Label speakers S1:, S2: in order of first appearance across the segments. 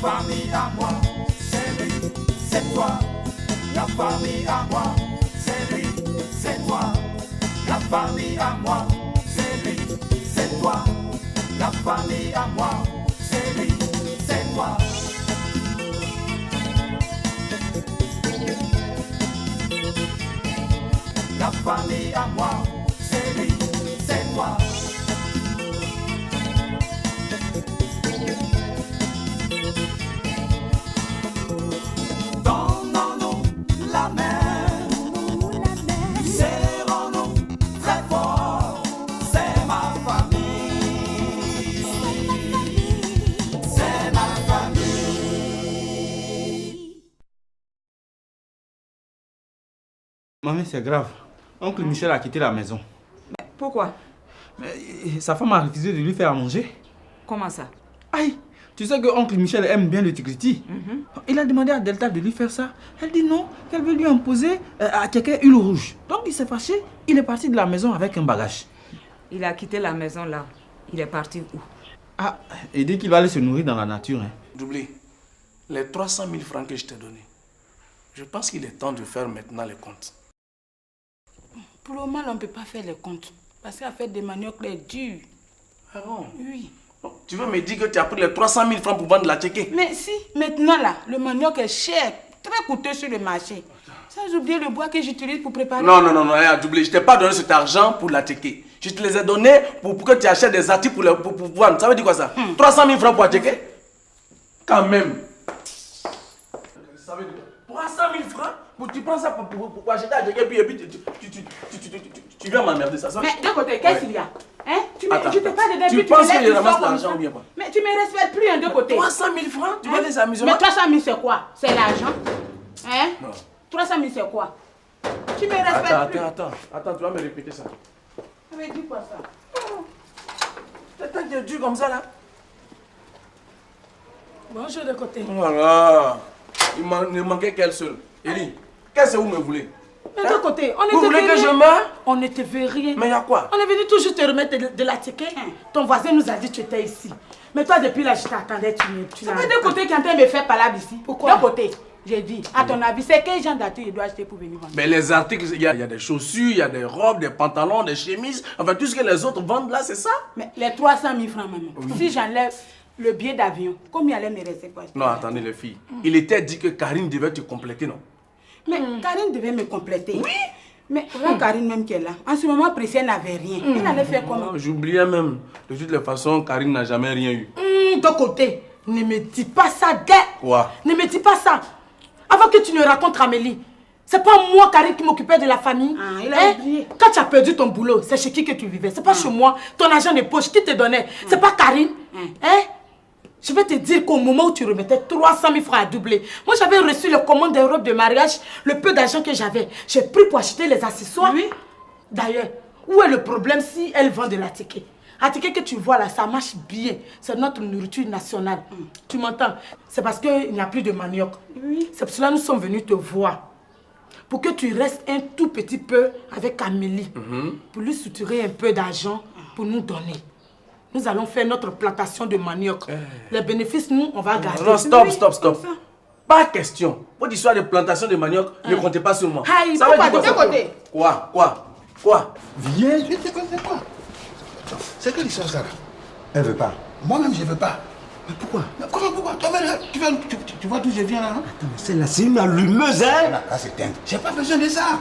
S1: famille à moi, c'est lui, c'est toi. La famille à moi, c'est lui, c'est toi. La famille à moi, c'est lui, c'est toi. La famille à moi, c'est lui, c'est toi. La famille à moi, c'est lui, c'est toi. Donnons-nous la main, serrons-nous très fort, c'est ma famille, c'est ma famille.
S2: Maman, c'est grave. Oncle Michel a quitté la maison.
S3: Mais pourquoi?
S2: Sa femme a refusé de lui faire à manger.
S3: Comment ça?
S2: Aïe, tu sais que oncle Michel aime bien le tigriti. Il a demandé à Delta de lui faire ça. Elle dit non, qu'elle veut lui imposer à quelqu'un huile rouge. Donc il s'est fâché, il est parti de la maison avec un bagage.
S3: Il a quitté la maison là. Il est parti où?
S2: Ah, il dit qu'il va aller se nourrir dans la nature. Hein.
S4: Doublé, les 300 000 francs que je t'ai donnés, je pense qu'il est temps de faire maintenant les comptes.
S5: Pour le moment, on ne peut pas faire les comptes. Parce qu'à faire des maniocs, est dur.
S4: Ah bon?
S5: Oui.
S4: Tu veux me dire que tu as pris les 300 000 francs pour vendre la tchéké?
S5: Mais si, maintenant là, le manioc est cher, très coûteux sur le marché. Sans oublier le bois que j'utilise pour préparer.
S4: Non, Doublé, je ne t'ai pas donné cet argent pour la tchéké. Je te les ai donnés pour que tu achètes des articles pour vendre. Ça veut dire quoi ça? 300 000 francs pour la tchéké? Quand même. Ça veut dire 300 000 francs? Tu prends ça pour acheter la tchéké et puis tu viens m'emmerder ça.
S5: Mais de côté, qu'est-ce qu'il y a? Hein?
S4: Tu
S5: te parles de
S4: tu penses que je ramasse l'argent ou bien pas?
S5: Mais tu me respectes plus de côté.
S4: 300 000 francs? Tu veux des amusements?
S5: Mais 300 000 c'est quoi? C'est l'argent? Hein?
S4: Non.
S5: 300 000 c'est quoi? Tu me respectes plus.
S4: Attends, tu vas me répéter ça.
S5: Ça veut dire quoi ça?
S4: T'es dur comme ça là?
S5: Bonjour de côté.
S4: Voilà. Il ne manquait qu'elle seule. Eli, qu'est-ce que vous me voulez?
S5: Mais de côté, on était
S4: Vous voulez que je meure?
S5: On ne te veut rien.
S4: Mais il y a quoi?
S5: On est venu toujours te remettre de la ticket. Ton voisin nous a dit que tu étais ici. Mais toi, depuis là, je t'attendais, tu n'as pas de côté qui est en train de me faire parler ici. Pourquoi? De côté, j'ai dit, à ton avis, c'est quel genre d'articles il doit acheter pour venir vendre?
S4: Mais les articles, il y a des chaussures, il y a des robes, des pantalons, des chemises. Enfin, tout ce que les autres vendent là, c'est ça?
S5: Mais les 300 000 francs, maman. Oui. Si j'enlève le billet d'avion, combien allait me rester pour acheter?
S4: Non, attendez les filles. Il était dit que Karine devait te compléter, non?
S5: Mais Karine devait me compléter.
S4: Oui.
S5: Mais regarde Karine même qui est là. En ce moment, Priscilla n'avait rien. Elle allait faire comment?
S4: J'oubliais même. De toutes les façons, Karine n'a jamais rien eu.
S5: De côté, ne me dis pas ça, gars.
S4: Quoi?
S5: Ne me dis pas ça. Avant que tu ne racontes Amélie. C'est pas moi, Karine, qui m'occupais de la famille. Ah, il a oublié. Quand tu as perdu ton boulot, c'est chez qui que tu vivais? C'est pas chez moi. Ton argent de poche, qui te donnait? C'est pas Karine. Hein? Je vais te dire qu'au moment où tu remettais 300 000 francs à doubler, moi j'avais reçu le commande des robes de mariage, le peu d'argent que j'avais. J'ai pris pour acheter les accessoires. Oui. D'ailleurs, où est le problème si elle vend de la ticket? La ticket que tu vois là, ça marche bien. C'est notre nourriture nationale. Tu m'entends? C'est parce qu'il n'y a plus de manioc. Oui. C'est pour cela que nous sommes venus te voir. Pour que tu restes un tout petit peu avec Amélie. Pour lui soutirer un peu d'argent pour nous donner. Nous allons faire notre plantation de manioc. Les bénéfices, nous, on va garder.
S4: Non, stop. Pas question. Votre histoire de plantation de manioc, ne comptez pas sur moi.
S5: Ça va de côté.
S4: Quoi?
S6: Viens, je te connais quoi? C'est quelle histoire ça là? Elle veut pas. Moi-même, je veux pas. Mais pourquoi? Mais comment pourquoi? Tu vois d'où je viens là, non?
S7: Attends, mais celle-là, c'est une allumeuse, hein?
S6: Là, c'est dingue. J'ai pas besoin de ça.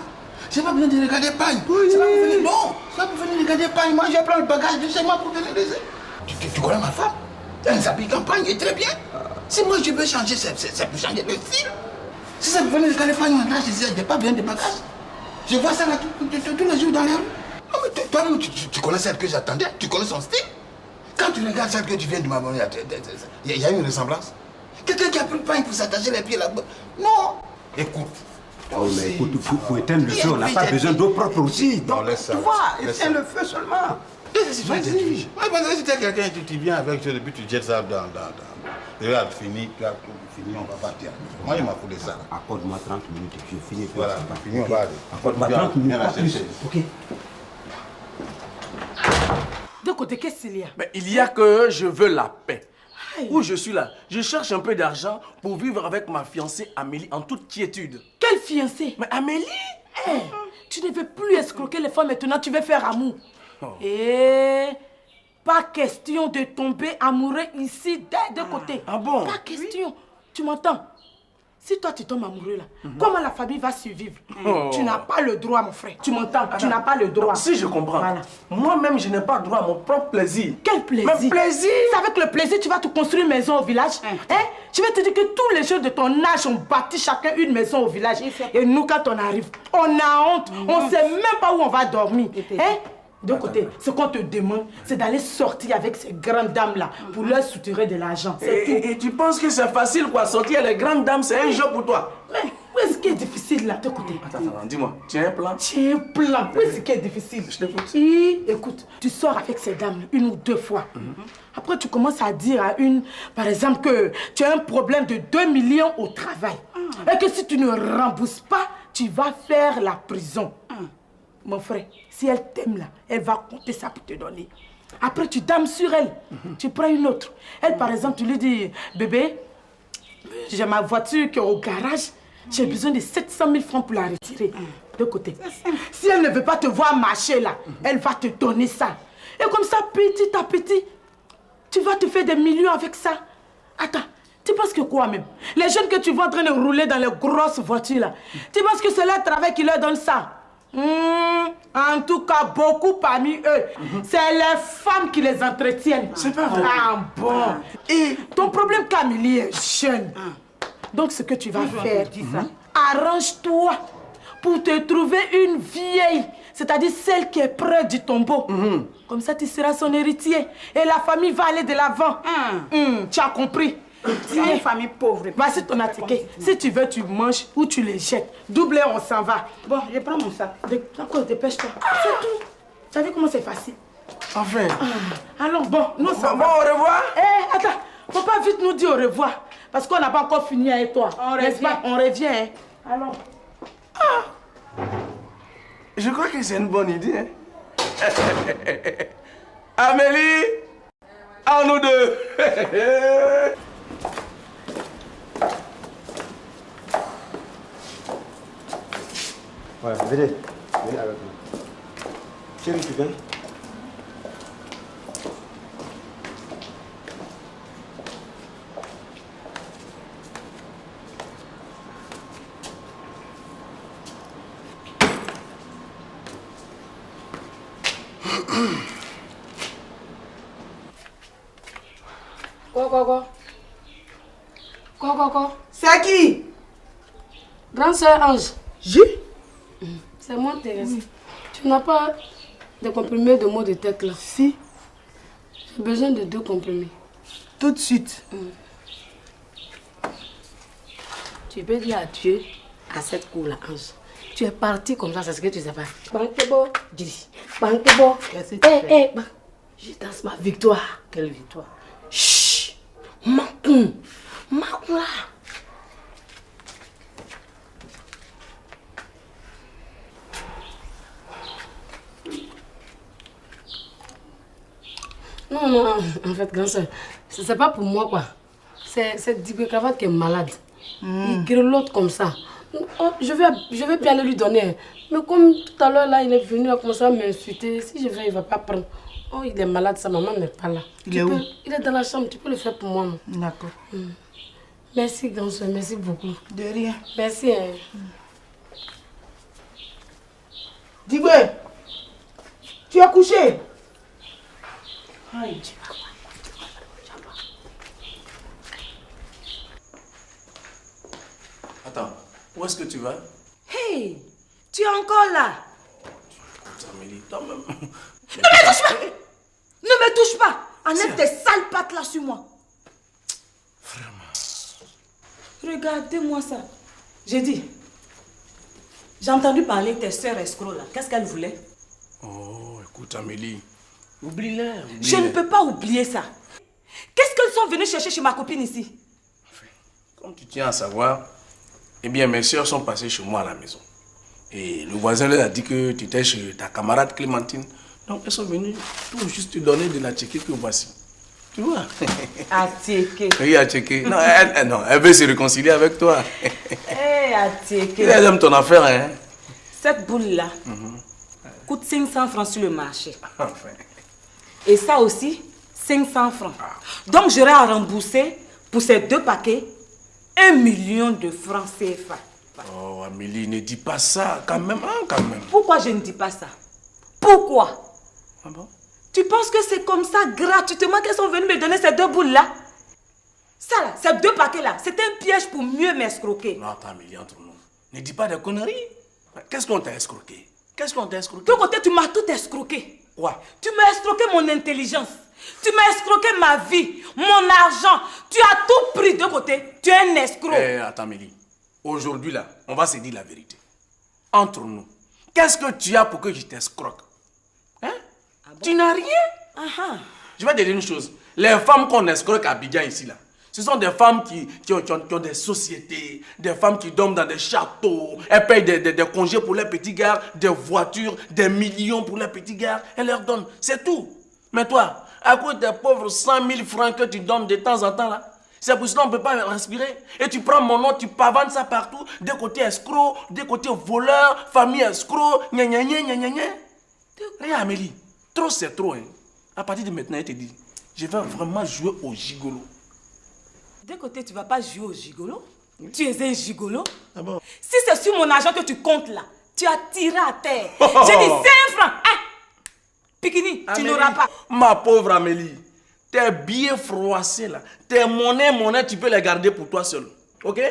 S6: J'ai pas besoin de regarder pagne. C'est pas pour venir. Non, c'est pas pour venir regarder pagne. Moi, je prends le bagage de chez moi pour venir les. Tu connais ma femme? Elle s'habille en pagne et très bien. Si moi je veux changer, c'est pour changer le style. Si c'est pour venir regarder pagne, maintenant, je dis, j'ai pas besoin de bagage. Je vois ça là tous les jours dans les rues. Non, mais toi-même, tu connais celle que j'attendais. Tu connais son style. Quand tu regardes celle que tu viens de m'abonner, il y a une ressemblance. Quelqu'un qui a pris le pagne pour s'attacher les pieds là-bas. Non. Écoute.
S7: Oh, mais écoute, pour éteindre le feu, on n'a pas besoin d'eau propre aussi. Donc,
S6: tu
S7: vois, éteins le feu seulement.
S6: Vas-y. Parce que si tu es quelqu'un, tu viens avec toi, depuis tu jettes ça dans. Regarde, fini, on va partir. Moi, il m'a foutu ça.
S7: Accorde-moi 30 minutes et je finis.
S6: Voilà, fini, on va aller.
S7: Accorde-moi 30 minutes, pas plus. Ok.
S5: De côté, qu'est-ce qu'il y a?
S4: Mais il y a que je veux la paix. Où je suis là, je cherche un peu d'argent pour vivre avec ma fiancée Amélie en toute quiétude.
S5: Quelle fiancée?
S4: Mais Amélie?
S5: Hey, tu ne veux plus escroquer les femmes maintenant, tu veux faire amour.
S4: Oh.
S5: Et pas question de tomber amoureux ici des deux côtés.
S4: Ah bon?
S5: Pas question. Tu m'entends? Si toi tu tombes amoureux là, comment la famille va survivre? Tu n'as pas le droit, mon frère. Tu m'entends? Tu n'as pas le droit.
S4: Si je comprends.
S5: Voilà.
S4: Moi-même, je n'ai pas droit à mon propre plaisir.
S5: Quel plaisir?
S4: Mais plaisir?
S5: C'est avec le plaisir tu vas te construire une maison au village. Je vais te dire que tous les jeunes de ton âge ont bâti chacun une maison au village. Et nous, quand on arrive, on a honte. On ne sait même pas où on va dormir. De côté, ce qu'on te demande, c'est d'aller sortir avec ces grandes dames-là pour leur soutirer de l'argent.
S4: Et tu penses que c'est facile quoi? Sortir les grandes dames, c'est un jeu pour toi?
S5: Mais où est-ce qui est difficile là, de côté?
S4: Attends, dis-moi, tu as un plan?
S5: Tu as un plan. Où est-ce qui est difficile?
S4: Je t'écoute.
S5: Écoute, tu sors avec ces dames une ou deux fois. Après, tu commences à dire à une, par exemple, que tu as un problème de 2 millions au travail. Et que si tu ne rembourses pas, tu vas faire la prison. Mon frère, si elle t'aime là, elle va compter ça pour te donner. Après, tu dames sur elle. Tu prends une autre. Elle, par exemple, tu lui dis, bébé, j'ai ma voiture qui est au garage. J'ai besoin de 700 000 francs pour la retirer. De côté. Si elle ne veut pas te voir marcher là, elle va te donner ça. Et comme ça, petit à petit, tu vas te faire des millions avec ça. Attends, tu penses que quoi même? Les jeunes que tu vois en train de rouler dans les grosses voitures là, tu penses que c'est leur travail qui leur donne ça? En tout cas, beaucoup parmi eux, c'est les femmes qui les entretiennent.
S4: C'est pas vrai.
S5: Ah bon. Et ton problème, Camille, est jeune. Donc, ce que tu vas faire, arrange-toi pour te trouver une vieille, c'est-à-dire celle qui est près du tombeau. Comme ça, tu seras son héritier. Et la famille va aller de l'avant. Tu as compris?
S8: C'est une famille pauvre.
S5: Voici ton attiqué. Si tu veux, tu manges ou tu les jettes. Doublé, on s'en va.
S8: Bon, je prends mon sac.
S5: D'accord, dépêche-toi. C'est tout. Tu as vu comment c'est facile?
S4: Enfin.
S5: Allons, bon, nous
S4: Bon,
S5: ça va.
S4: au revoir.
S5: Attends, faut pas vite nous dire au revoir. Parce qu'on n'a pas encore fini avec toi. N'est-ce pas? On revient. Allons.
S4: Je crois que c'est une bonne idée. Amélie, à nous deux.
S7: Ouais, venez avec nous. Chérie, tu viens?
S9: Quoi?
S5: C'est qui?
S9: Grande sœur Ange. C'est moi, Thérèse. Tu n'as pas de comprimés de maux de tête là?
S5: Si.
S9: J'ai besoin de 2 comprimés.
S5: Tout de suite.
S9: Tu peux dire adieu à cette cour là, Ange. Tu es parti comme ça, c'est ce que tu sais pas. Bankebo, dis. Bankebo. Je danse ma victoire.
S8: Quelle victoire?
S9: Chut. Makoum là. Non, en fait, grand soeur, c'est pas pour moi quoi. C'est Dibé Cravate qui est malade. Il grelotte comme ça. Oh, je vais bien aller lui donner. Mais comme tout à l'heure là, il est venu à commencer à m'insulter. Si je vais, il va pas prendre. Oh, il est malade, sa maman n'est pas là.
S5: Il est où?
S9: Il est dans la chambre, tu peux le faire pour moi. Non?
S5: D'accord.
S9: Merci, grand soeur, merci beaucoup.
S5: De rien.
S9: Merci. Hein.
S5: Dibé, tu as couché? Aïe.
S4: Attends, où est-ce que tu vas?
S8: Hey, tu es encore là?
S4: Amélie, toi-même.
S8: Ne me touche pas! Ne me touche pas! Enlève tes sales pattes là sur moi. Vraiment. Regardez-moi ça. J'ai dit. J'ai entendu parler de tes sœurs escrocs là. Qu'est-ce qu'elles voulaient?
S4: Oh, écoute Amélie. Oublie-les.
S8: Je ne peux pas oublier ça. Qu'est-ce qu'elles sont venues chercher chez ma copine ici?
S4: Comme tu tiens à savoir, eh bien mes soeurs sont passées chez moi à la maison. Et le voisin leur a dit que tu étais chez ta camarade Clémentine. Donc elles sont venues tout juste te donner de la tchéquée que voici. Tu vois?
S3: Atieke.
S4: Oui, Atieke. Non, elle veut se réconcilier avec toi.
S3: Hé, Atieke.
S4: Elle aime ton affaire, hein?
S3: Cette boule-là coûte 500 francs sur le marché.
S4: Enfin.
S3: Et ça aussi, 500 francs. Donc j'aurai à rembourser pour ces 2 paquets 1 million de francs CFA.
S4: Oh, Amélie, ne dis pas ça, quand même, hein, quand même.
S3: Pourquoi je ne dis pas ça? Pourquoi?
S4: Ah bon?
S3: Tu penses que c'est comme ça, gratuitement, qu'elles sont venues me donner ces 2 boules-là? Ça là, ces 2 paquets-là, c'est un piège pour mieux m'escroquer.
S4: Non, attends, Amélie, entre nous. Ne dis pas des conneries. Qu'est-ce qu'on t'a escroqué? Qu'est-ce qu'on t'a escroqué?
S3: De ton côté, tu m'as tout escroqué.
S4: Quoi?
S3: Tu m'as escroqué mon intelligence. Tu m'as escroqué ma vie, mon argent. Tu as tout pris de côté. Tu es un escroc.
S4: Attends, Amélie. Aujourd'hui, là, on va se dire la vérité. Entre nous, qu'est-ce que tu as pour que je t'escroque? Hein? Ah bon? Tu n'as rien. Je vais te dire une chose. Les femmes qu'on escroque à Abidjan ici, là, ce sont des femmes qui ont des sociétés, des femmes qui dorment dans des châteaux. Elles payent des congés pour les petits gars, des voitures, des millions pour les petits gars. Elles leur donnent. C'est tout. Mais toi, à cause des pauvres 100 000 francs que tu donnes de temps en temps, là, c'est pour cela qu'on ne peut pas respirer. Et tu prends mon nom, tu pavanes ça partout. Des côtés escrocs, des côtés voleurs, famille escrocs, gna gna gna gna gna gna. Regarde, Amélie, trop c'est trop. Hein. À partir de maintenant, elle te dit, je vais vraiment jouer au gigolo.
S3: De côté, tu ne vas pas jouer au gigolo. Oui. Tu es un gigolo.
S4: Ah bon?
S3: Si c'est sur mon argent que tu comptes là, tu as tiré à terre. J'ai dit 5 francs. Hein? Pikini, tu n'auras pas.
S4: Ma pauvre Amélie, tes billets froissés là, tes monnaies, tu peux les garder pour toi seul. Ok?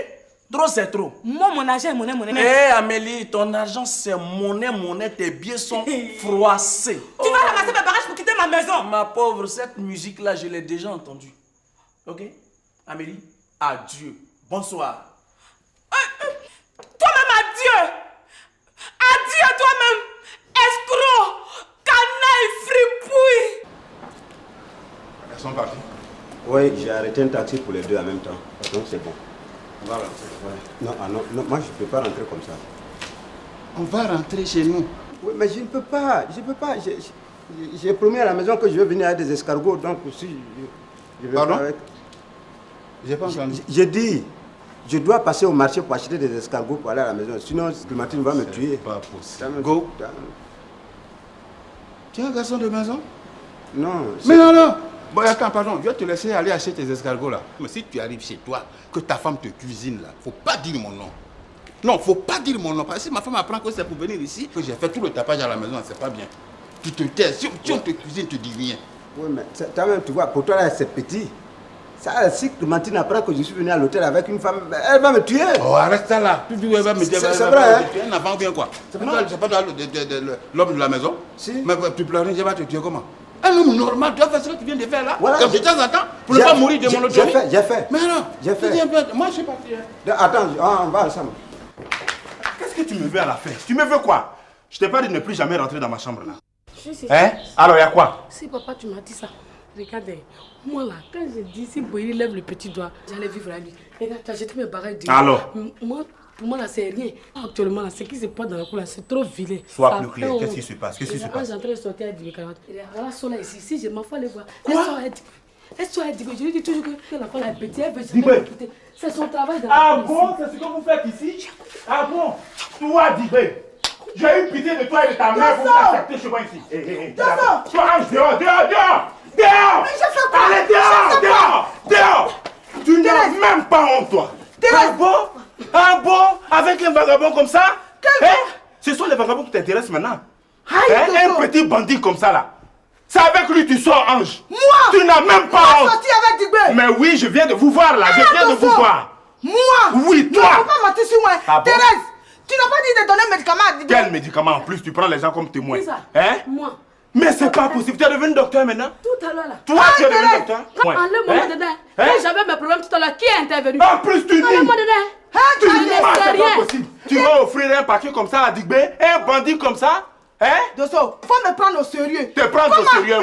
S4: Trop c'est trop.
S3: Moi, mon argent est monnaie.
S4: Hé Amélie, ton argent c'est monnaie, tes billets sont froissés.
S3: Tu vas ramasser mes bagages pour quitter ma maison.
S4: Ma pauvre, cette musique là, je l'ai déjà entendue. Ok? Amélie, adieu. Bonsoir.
S3: Toi-même, adieu. Adieu toi-même. Escroc, canaille, fripouille.
S6: Elles sont parties?
S7: Oui, j'ai arrêté un taxi pour les 2 en même temps. Donc c'est bon.
S6: On va rentrer.
S7: Ouais. Non, moi je ne peux pas rentrer comme ça.
S6: On va rentrer chez nous.
S7: Oui, mais je ne peux pas. J'ai promis à la maison que je vais venir avec des escargots. Donc si je vais
S6: Pardon?
S7: pas avec...
S6: J'ai pas entendu.
S7: J'ai dit, je dois passer au marché pour acheter des escargots pour aller à la maison. Sinon, Clémentine va me tuer.
S6: Pas possible. Go. Tu es un garçon de maison?
S7: Non.
S6: Mais non. Bon, attends, pardon. Je vais te laisser aller acheter tes escargots là. Mais si tu arrives chez toi, que ta femme te cuisine là, faut pas dire mon nom. Non, faut pas dire mon nom. Parce que si ma femme apprend que c'est pour venir ici, que j'ai fait tout le tapage à la maison, c'est pas bien. Tu te tais. Si on te cuisine, tu dis rien.
S7: Oui, mais toi-même, tu vois, pour toi là, c'est petit. Ça, si Clémentine apprend que je suis venu à l'hôtel avec une femme, elle va me tuer.
S6: Oh, arrête ça là. Tu dis, elle va me tuer.
S7: C'est vrai, hein?
S6: Tu es un enfant bien quoi? C'est pas toi l'homme de la maison?
S7: Si.
S6: Mais tu pleurais, je vais te tuer comment? Un homme normal, tu vas faire ce que tu viens de faire là.
S7: Voilà,
S6: comme de temps en temps, pour ne pas mourir de monotonie.
S7: J'ai fait.
S6: Mais non,
S7: j'ai fait.
S6: Moi, je suis parti.
S7: Attends, on va ensemble.
S6: Qu'est-ce que tu me veux à la fin? Tu me veux quoi? Je t'ai pas dit de ne plus jamais rentrer dans ma chambre là.
S9: Si.
S6: Hein? Alors, il y a quoi?
S9: Si papa, tu m'as dit ça. Regardez, moi là, quand j'ai dit si Boyri lève le petit doigt, j'allais vivre à lui. Regarde, tu as jeté mes bagages de...
S6: Alors?
S9: Pour moi là, c'est rien. Actuellement là, ce qui se passe dans la cour là, c'est trop vilain.
S6: Sois plus clair, qu'est-ce qui se passe? Qu'est-ce qui se passe?
S9: Quand j'entrais de sortir avec des carottes, la soeur là ici, si je m'en fous aller voir. Elle soit dit, je lui dis toujours que la femme est petite, elle veut jamais écouter. C'est son travail dans la cour.
S6: Ah bon, c'est ce que vous faites ici? Ah bon? Toi, Dibé, j'ai eu pitié de toi et de ta mère pour t'accepter chez moi ici. Tu ranges dehors! Dehors!
S5: Mais je fais quoi?
S6: Allez, dehors! Tu n'as même pas honte, toi! Ah bon? Avec un vagabond comme ça? Ce sont les vagabonds qui t'intéressent maintenant. Un petit bandit comme ça là. C'est avec lui que tu sors, Ange.
S5: Moi?
S6: Tu n'as même pas honte.
S5: Sorti avec Dibé.
S6: Mais oui, je viens de vous voir là. Je viens de vous voir.
S5: Moi?
S6: Oui, toi.
S5: Tu ne peux pas mentir sur moi.
S6: Ah bon?
S5: Thérèse, tu n'as pas dit de donner un médicament à Dibé.
S6: Quel médicament en plus? Tu prends les gens comme témoins.
S9: ça?
S6: Hein?
S9: Moi.
S6: Mais c'est pas possible. Tu es devenu docteur maintenant?
S9: Tout à l'heure là.
S6: Toi, tu es devenu docteur?
S9: Enlève-moi dedans. Quand j'avais mes problèmes tout à l'heure, qui est intervenu?
S6: En plus, tu dis.
S9: Enlève-moi dedans.
S6: Tu dis,
S9: laissé
S6: c'est
S9: rien.
S6: pas possible. Tu vas offrir un paquet comme ça à Digbé, un bandit comme ça? Hein?
S5: Dosso, faut me prendre au sérieux.
S6: Te prendre au sérieux?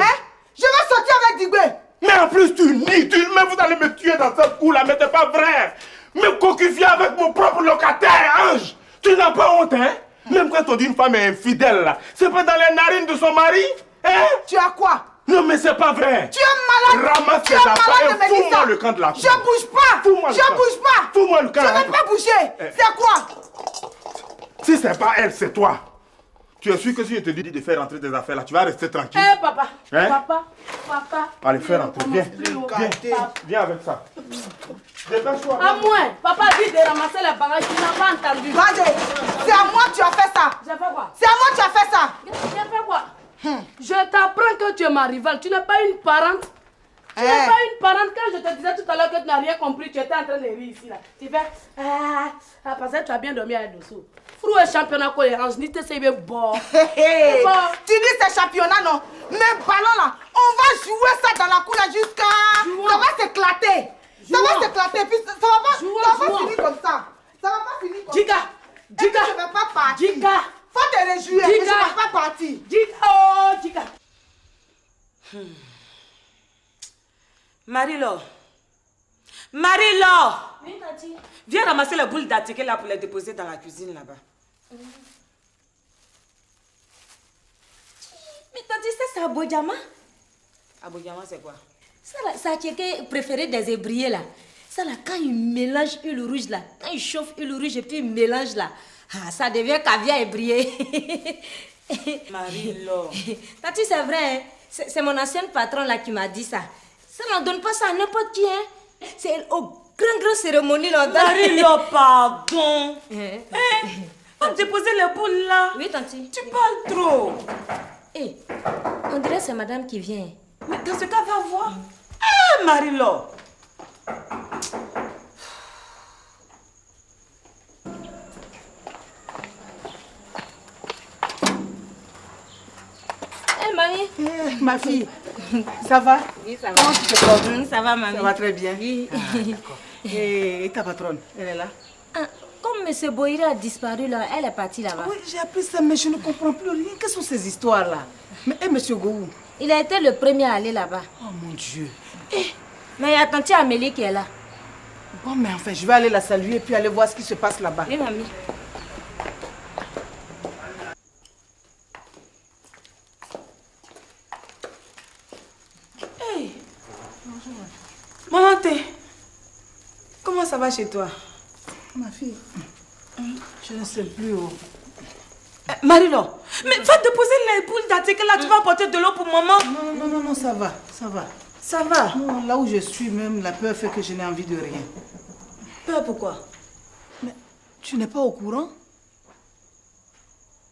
S5: Je vais sortir avec Dibé.
S6: Mais en plus, tu nies. Mais vous allez me tuer dans cette cour là, mais c'est pas vrai. Me coquifier avec mon propre locataire, Ange. Tu n'as pas honte, hein? Même quand on dit une femme est infidèle là, c'est pas dans les narines de son mari? Hein?
S5: Tu as quoi?
S6: Non, mais c'est pas vrai.
S5: Tu es malade.
S6: Ramasse
S5: Tu
S6: tes
S5: es
S6: affaires
S5: malade
S6: et
S5: de me dire
S6: fous-moi
S5: ça.
S6: le camp de la cour.
S5: Je bouge pas.
S6: Fous-moi le
S5: Je
S6: camp.
S5: bouge pas.
S6: Fous-moi le camp.
S5: Je vais pas bouger. C'est quoi?
S6: Si c'est pas elle, c'est toi. Tu es sûr que si je te dis de faire rentrer tes affaires là, tu vas rester tranquille.
S9: Eh, papa.
S6: Hein?
S9: Papa.
S6: Allez, fais rentrer. Viens. Viens avec ça. Dépêche-toi.
S9: À moi. Papa dit de ramasser les bagages. Tu n'as pas entendu.
S5: Vas-y. C'est à moi que tu as fait ça.
S9: J'ai fait quoi?
S5: C'est à moi que tu as fait ça.
S9: J'ai fait quoi? Je t'apprends que tu es ma rivale. Tu n'es pas une parente. Tu n'es pas une parente. Quand je te disais tout à l'heure que tu n'as rien compris, tu étais en train de rire ici. Là. Tu fais parce que tu as bien dormi à dessous. Frou et championnat cohérence, ni te c'est bon.
S5: Tu dis c'est championnat, non? Mais ballon là, on va jouer ça dans la cour là jusqu'à. Ça va s'éclater. Ça va s'éclater. Puis ça va pas finir comme ça. Ça va pas finir comme ça. Diga, je vais pas partir.
S9: Diga.
S5: Faut te réjouir, mais je vais pas partir.
S9: Diga, oh, Diga.
S3: Marie-Laure. Marie-Laure.
S8: Oui, Tati.
S3: Viens ramasser les boules d'attiqué là pour les déposer dans la cuisine là-bas.
S8: Mais Tati, c'est ça, Abodjama?
S3: Abodjama, c'est quoi?
S8: Ça, qui est préféré des ébriers là. Ça là, quand il mélange huile rouge là, quand il chauffe huile rouge et puis il mélange là, ça devient caviar ébrié.
S3: Marie-Laure.
S8: Tati, c'est vrai, hein? C'est mon ancienne patron là qui m'a dit ça. Ça n'en donne pas ça à n'importe qui, hein? C'est au grand cérémonie là.
S3: Marie-Laure, pardon. On va déposer les boules là.
S8: Oui, Tanti.
S3: Tu parles trop.
S8: Eh, on dirait que c'est madame qui vient.
S3: Mais dans ce cas, va voir. Marie-Laure.
S8: Marie.
S5: Ma fille, ça va?
S8: Oui, ça va.
S5: Comment tu te portes?
S8: Ça va, mamie.
S5: Ça va très bien.
S8: Oui.
S5: D'accord. Et ta patronne, elle est là?
S8: Comme M. Boïra a disparu là, elle est partie là-bas.
S5: Oui, j'ai appris ça, mais je ne comprends plus rien. Quelles sont ces histoires-là? Mais M. Gou?
S8: Il a été le premier à aller là-bas.
S5: Oh mon Dieu.
S8: Mais il y a tante Amélie qui est là.
S5: Bon, mais enfin, je vais aller la saluer et puis aller voir ce qui se passe là-bas.
S8: Oui, mamie.
S3: Maman, comment ça va chez toi?
S5: Ma fille, je ne sais plus où.
S3: Marie-Laure, mais va déposer les boules d'attiqué là, tu vas apporter de l'eau pour maman.
S5: Non, ça va, ça va.
S3: Ça va?
S5: Non, là où je suis même, la peur fait que je n'ai envie de rien.
S3: Peur pourquoi?
S5: Mais tu n'es pas au courant?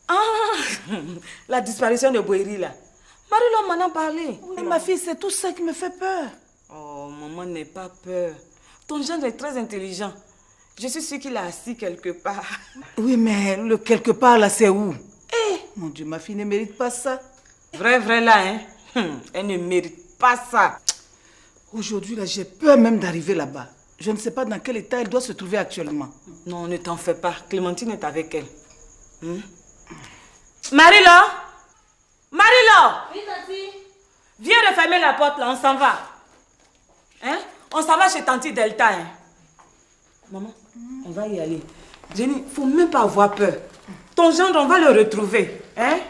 S3: Ah, la disparition de Boïri là. Marie-Laure m'en a parlé.
S5: Oui, ma fille, c'est tout ça qui me fait peur.
S3: Oh, maman, n'aie pas peur. Ton gendre est très intelligent. Je suis sûre qu'il est assis quelque part.
S5: Oui, mais le quelque part là, c'est où? Mon Dieu, ma fille ne mérite pas ça.
S3: Vrai là, hein? Elle ne mérite pas ça.
S5: Aujourd'hui, là, j'ai peur même d'arriver là-bas. Je ne sais pas dans quel état elle doit se trouver actuellement.
S3: Non, ne t'en fais pas. Clémentine est avec elle. Marie-Laure! Marie-Laure!
S8: Oui, Tati.
S3: Viens refermer la porte là, on s'en va. Hein? On s'en va chez Tanti Delta, hein? Maman, on va y aller. Jenny, il ne faut même pas avoir peur. Ton gendre, on va le retrouver. Hein?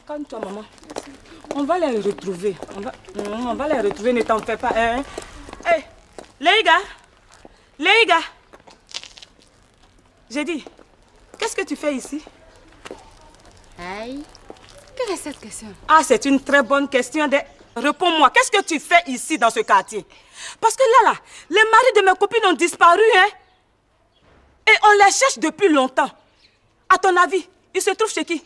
S3: Calme-toi, maman. On va les retrouver. On va les retrouver, ne t'en fais pas. Hein? Hey, Léiga. J'ai dit, qu'est-ce que tu fais ici?
S10: Aïe, quelle est cette question?
S3: Ah, c'est une très bonne question. Réponds-moi, qu'est-ce que tu fais ici dans ce quartier? Parce que là, les maris de mes copines ont disparu, hein? Et on les cherche depuis longtemps. À ton avis, ils se trouvent chez qui?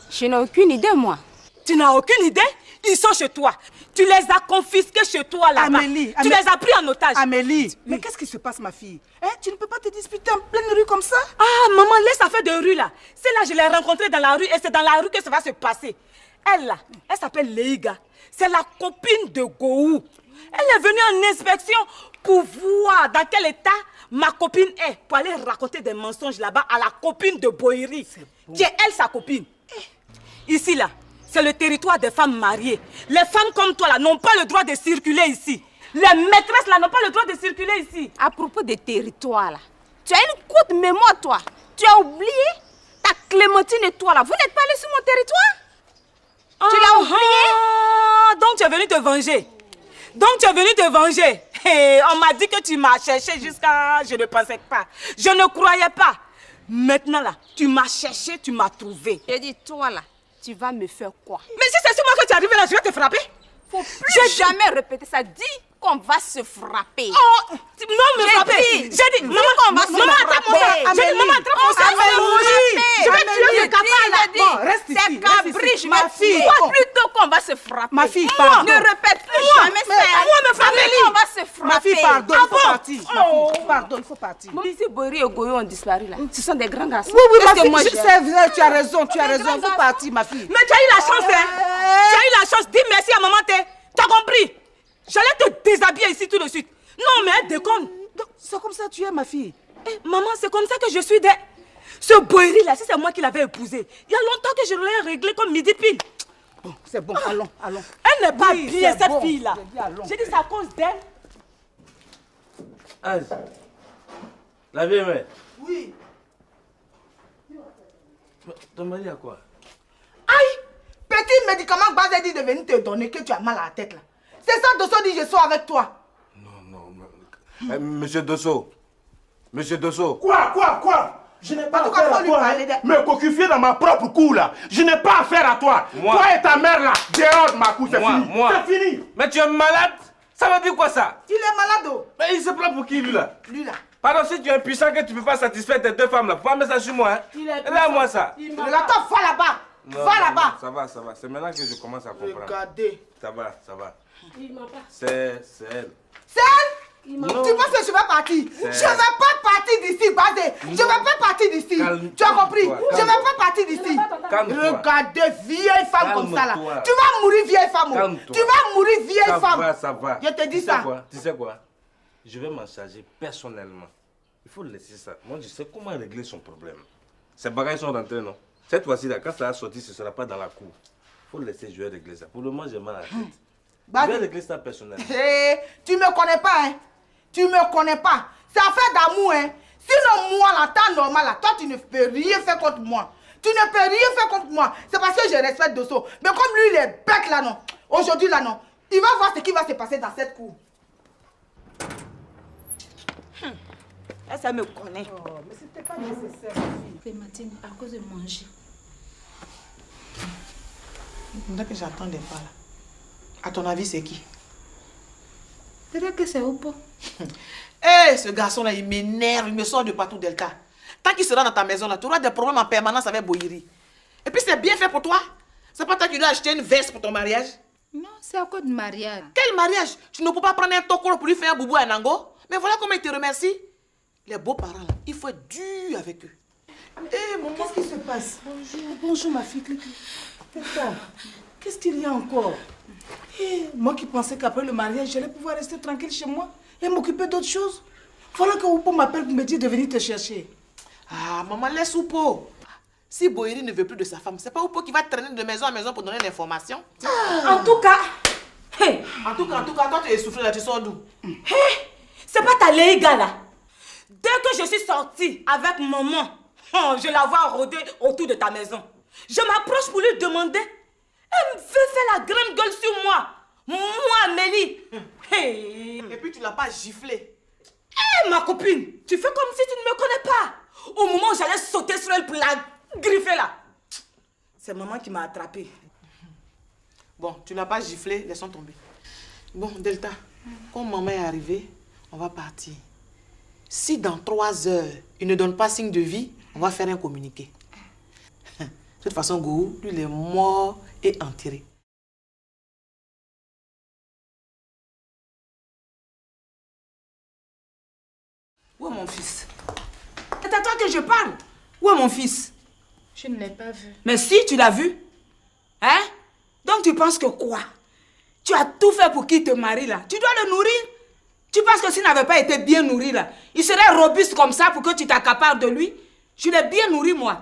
S10: Je n'ai aucune idée, moi.
S3: Tu n'as aucune idée? Ils sont chez toi. Tu les as confisqués chez toi là-bas.
S5: Amélie,
S3: tu les as pris en otage.
S5: Amélie, mais qu'est-ce qui se passe, ma fille? Tu ne peux pas te disputer en pleine rue comme ça?
S3: Ah, maman, laisse affaire de rue là. C'est là que je l'ai rencontrée dans la rue et c'est dans la rue que ça va se passer. Elle là, elle s'appelle Léiga. C'est la copine de Gohou. Elle est venue en inspection pour voir dans quel état ma copine est. Pour aller raconter des mensonges là-bas à la copine de Boïri. Qui est elle, sa copine. Ici là, c'est le territoire des femmes mariées. Les femmes comme toi là n'ont pas le droit de circuler ici. Les maîtresses là n'ont pas le droit de circuler ici.
S10: À propos des territoires là, tu as une courte mémoire toi. Tu as oublié ta Clémentine et toi là. Vous n'êtes pas allés sur mon territoire? Tu l'as oublié?
S3: Donc tu es venu te venger. Donc tu es venu te venger. Hey, on m'a dit que tu m'as cherché jusqu'à... Je ne pensais pas. Je ne croyais pas. Maintenant là, tu m'as cherché, tu m'as trouvé.
S10: J'ai dit toi là, tu vas me faire quoi?
S3: Mais si c'est sur moi que tu es arrivé là, je vais te frapper.
S10: Faut plus jamais répéter ça. Dis qu'on va se frapper.
S3: Oh, non, me frapper. J'ai dit, maman, attrape mon sac. J'ai dit, maman, attrape mon sac.
S10: Je vais tuer le cafard. Bon, reste ici. C'est cabriche, ma fille. Toi plutôt qu'on va se frapper.
S2: Ma fille, pardon.
S10: Ne répète plus jamais ça.
S3: Moi, me frapper.
S10: On va se frapper.
S2: Ma fille, pardon, il faut partir. Pardon, il faut partir.
S10: Ici, Boiri et Goyo ont disparu là. Ce sont des grands garçons.
S2: Oui, ma fille, c'est vrai, tu as raison, il faut partir, ma fille.
S3: Mais tu as eu la chance, hein. Tu as eu la chance. Dis merci à maman, t'as compris? J'allais te déshabiller ici tout de suite. Non, mais elle déconne.
S2: C'est comme ça que tu es, ma fille.
S3: Maman, c'est comme ça que je suis. Ce Boiri là, si c'est moi qui l'avais épousé, il y a longtemps que je l'ai réglé comme midi pile.
S2: Bon, c'est bon, allons.
S3: Elle n'est pas bien, cette fille-là. J'ai dit c'est à cause d'elle.
S4: Az, la vieille mère.
S2: Oui.
S4: Ton mari a quoi?
S2: Aïe! Petit médicament que Bazé dit de venir te donner que tu as mal à la tête là. C'est ça, Dosso dit je sors avec toi.
S6: Non. Monsieur Dosso. Monsieur Dosso.
S11: Quoi? Je n'ai pas affaire à toi. Me coquifier dans ma propre cour là. Je n'ai pas affaire à toi.
S4: Moi.
S11: Toi et ta mère là, dehors de ma cour, c'est fini. C'est fini.
S4: Mais tu es malade? Ça veut dire quoi ça?
S2: Il est malade.
S4: Mais il se prend pour qui lui là?
S2: Lui là.
S4: Pardon, si tu es impuissant que tu ne peux pas satisfaire tes deux femmes là, faut pas mettre ça sur moi, hein? Regarde-moi ça.
S2: Attends, va là-bas. Va là-bas.
S4: Ça va. C'est maintenant que je commence à comprendre.
S2: Regardez.
S4: Ça va.
S9: Il m'a pas.
S4: C'est elle.
S2: C'est elle? Tu penses que je vais partir? Je ne vais pas partir d'ici, Bazé. Je ne vais pas partir d'ici. Tu as compris? Je ne vais pas partir d'ici. Regardez, vieille femme comme ça là. Tu vas mourir, vieille femme. Tu vas mourir, vieille femme.
S4: Ça va.
S2: Je te dis ça.
S4: Tu sais quoi? Je vais m'en charger personnellement. Il faut laisser ça. Moi, je sais comment régler son problème. Ces bagages sont rentrés, non? Cette fois-ci, là, quand ça va sortir, ce ne sera pas dans la cour. Il faut le laisser, je vais régler ça. Pour le moment, j'ai mal à la tête. Je vais régler ça personnellement.
S2: Tu ne me connais pas, hein? Tu ne me connais pas. C'est affaire d'amour, hein? Sinon, moi, là, temps normal, là, toi, tu ne peux rien faire contre moi. Tu ne peux rien faire contre moi. C'est parce que je respecte Dosso. Mais comme lui, il est bête, là, non? Aujourd'hui, là, non. Il va voir ce qui va se passer dans cette cour.
S3: Ça me connaît.
S2: Oh, mais c'était pas nécessaire.
S8: Clémentine, à cause de manger.
S2: Maintenant que j'attendais pas là. À ton avis, c'est qui?
S8: Peut-être que c'est Opo.
S2: Ce garçon-là, il m'énerve, il me sort de partout, Delta. Tant qu'il sera dans ta maison là, tu auras des problèmes en permanence avec Boiri. Et puis c'est bien fait pour toi. C'est pas toi qui dois acheter une veste pour ton mariage?
S8: Non, c'est à cause du mariage.
S2: Quel mariage? Tu ne peux pas prendre un tokoro pour lui faire un boubou à Nango? Mais voilà comment il te remercie. Les beaux-parents là, il faut être dur avec eux. Maman, qu'est-ce qui se passe? Bonjour ma fille. Qu'est-ce qu'il y a encore? Moi qui pensais qu'après le mariage, j'allais pouvoir rester tranquille chez moi et m'occuper d'autres choses. Voilà que Oupo m'appelle pour me dire de venir te chercher. Ah, maman, laisse Oupo. Si Boiri ne veut plus de sa femme, c'est pas Oupo qui va traîner de maison en maison pour donner l'information.
S3: En tout cas,
S2: En tout cas, toi tu es essoufflé là, tu sors d'où?
S3: c'est pas ta Léiga là. Dès que je suis sortie avec maman, je la vois rôder autour de ta maison. Je m'approche pour lui demander. Elle me veut faire la grande gueule sur moi. Moi, Amélie.
S2: Et puis tu l'as pas giflé.
S3: Ma copine, tu fais comme si tu ne me connais pas. Au moment où j'allais sauter sur elle pour la griffer là. C'est maman qui m'a attrapée.
S2: Bon, tu l'as pas giflé, laissons tomber. Bon, Delta, quand maman est arrivée, on va partir. Si dans 3 heures, il ne donne pas signe de vie, on va faire un communiqué. De toute façon, Gourou, lui, il est mort et enterré. Où est mon fils? C'est à toi que je parle. Où est mon fils?
S8: Je ne l'ai pas vu.
S2: Mais si, tu l'as vu. Hein? Donc tu penses que quoi? Tu as tout fait pour qu'il te marie là. Tu dois le nourrir. Tu penses que s'il n'avait pas été bien nourri là, il serait robuste comme ça pour que tu t'accapares de lui? Je l'ai bien nourri moi.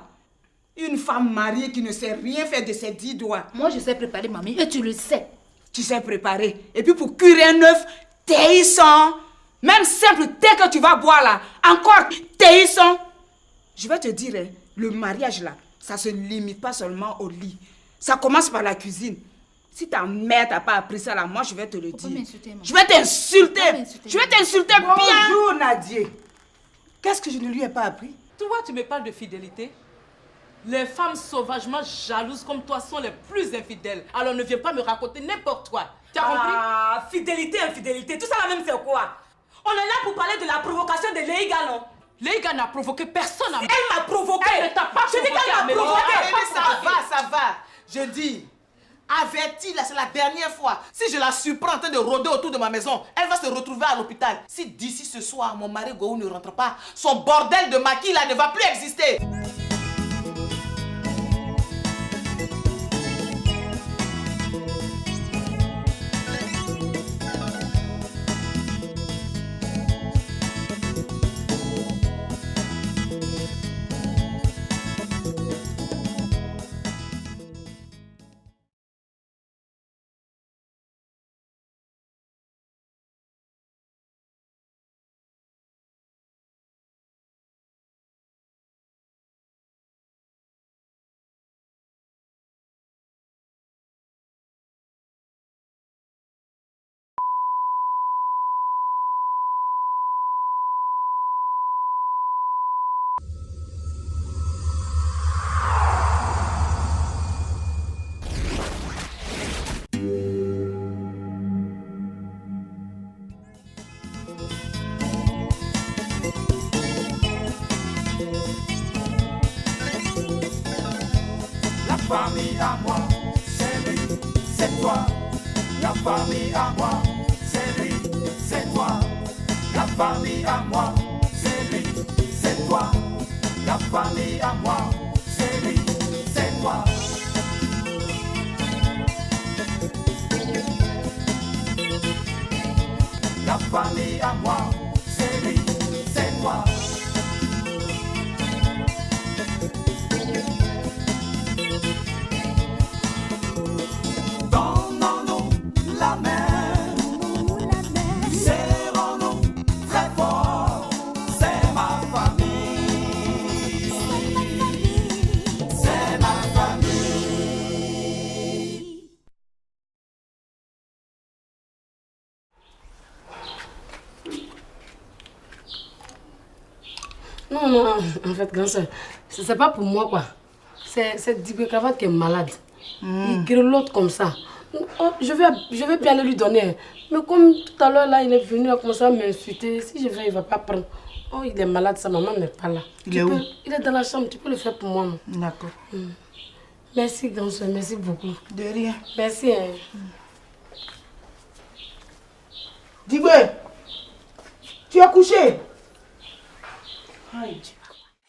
S5: Une femme mariée qui ne sait rien faire de ses 10 doigts.
S8: Moi, je sais préparer, mamie, et tu le sais.
S5: Tu sais préparer. Et puis pour cuire un œuf, tehissant. Même simple thé que tu vas boire là, encore tehissant. Je vais te dire, hein, le mariage là, ça se limite pas seulement au lit. Ça commence par la cuisine. Si ta mère t'a pas appris ça là, moi je vais te le dire. Je vais t'insulter. Je vais t'insulter bien. Bonjour Nadia. Qu'est-ce que je ne lui ai pas appris?
S3: Toi, tu me parles de fidélité? Les femmes sauvagement jalouses comme toi sont les plus infidèles. Alors ne viens pas me raconter n'importe quoi. Tu as compris?
S5: Ah, fidélité, infidélité, tout ça la même c'est quoi? On est là pour parler de la provocation de Leiga, non?
S3: Leiga n'a provoqué personne à moi.
S5: Elle m'a provoqué.
S3: Elle ne t'a pas provoqué.
S5: Je dis qu'elle m'a provoqué.
S2: Ça va. Je dis, avertis, là, c'est la dernière fois. Si je la surprends en train de rôder autour de ma maison, elle va se retrouver à l'hôpital. Si d'ici ce soir, mon mari Gohou ne rentre pas, son bordel de maquis là ne va plus exister.
S1: Famille à moi, c'est lui, c'est toi. La famille à moi, c'est lui, c'est toi. La famille à moi, c'est lui, c'est toi. La famille à moi, c'est lui, c'est toi. La famille à moi, c'est lui, c'est toi. Donnons-nous la main, serrons-nous très fort, c'est ma famille, c'est ma famille.
S9: Non, en fait, grand soeur, c'est pas pour moi, quoi. C'est Dibé Cravate qui est malade. Il grelotte comme ça. Oh, je vais bien aller lui donner. Mais comme tout à l'heure, là, il est venu, il a commencé à m'insulter. Si je vais, il va pas prendre. Oh, il est malade, sa maman n'est pas là. Il est où? Il est dans la chambre, tu peux le faire pour moi.
S5: D'accord.
S9: Merci, grand soeur, merci beaucoup.
S5: De rien.
S9: Merci. Hein.
S5: Dibé, tu as couché?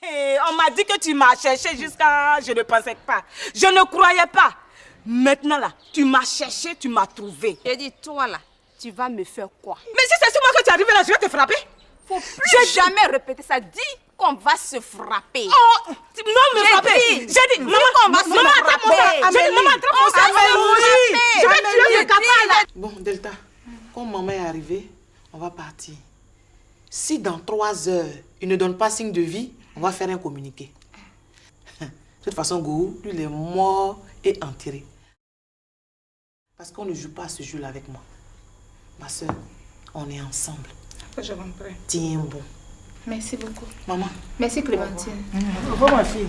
S3: Hey, on m'a dit que tu m'as cherché jusqu'à... Je ne pensais pas. Je ne croyais pas. Maintenant là, tu m'as cherché, tu m'as trouvé.
S10: J'ai dit, toi là, tu vas me faire quoi?
S3: Mais si c'est sur moi que tu es arrivé là, je vais te frapper.
S10: Faut plus jamais répéter ça. Dis qu'on va se frapper.
S3: Oh, non, me frapper. J'ai dit, maman, attrape mon sac. J'ai dit, maman, attrape mon sac. Je vais tuer le cafard là.
S2: Bon, Delta, comme maman est arrivée, on va partir. Si dans 3 heures, il ne donne pas signe de vie, on va faire un communiqué. De toute façon, Gohou, lui, il est mort et enterré. Parce qu'on ne joue pas ce jeu-là avec moi. Ma soeur, on est ensemble.
S5: Je rentrerai.
S2: Tiens bon.
S12: Merci beaucoup.
S2: Maman.
S12: Merci Clémentine.
S5: Au revoir ma fille.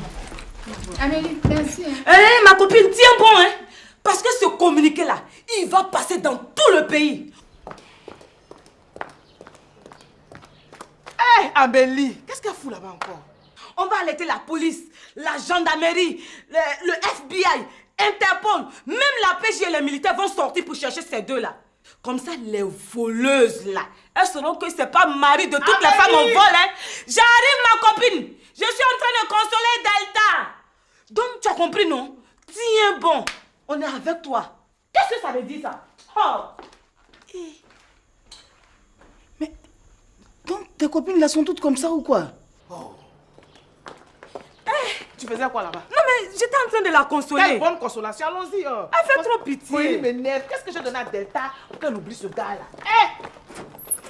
S12: Amélie, merci.
S3: Hé, ma copine, tiens bon, hein. Parce que ce communiqué-là, il va passer dans tout le pays.
S2: Hé, Amélie, qu'est-ce qu'elle fout là-bas encore?
S3: On va alerter la police, la gendarmerie, le FBI, Interpol, même la PJ et les militaires vont sortir pour chercher ces deux-là. Comme ça, les voleuses là, elles sauront que c'est pas mari de toutes les femmes en vol. Hein. J'arrive, ma copine. Je suis en train de consoler Delta. Donc, tu as compris, non? Tiens bon, on est avec toi. Qu'est-ce que ça veut dire, ça? Oh.
S5: Mais, donc, tes copines là sont toutes comme ça ou quoi?
S3: Hey,
S2: Tu faisais quoi là-bas?
S3: Non, mais j'étais en train de la consoler.
S2: Quelle bonne consolation, allons-y.
S3: Elle fait trop pitié.
S2: Oui, il m'énerve. Qu'est-ce que j'ai donné à Delta pour qu'elle oublie ce gars-là? Hé!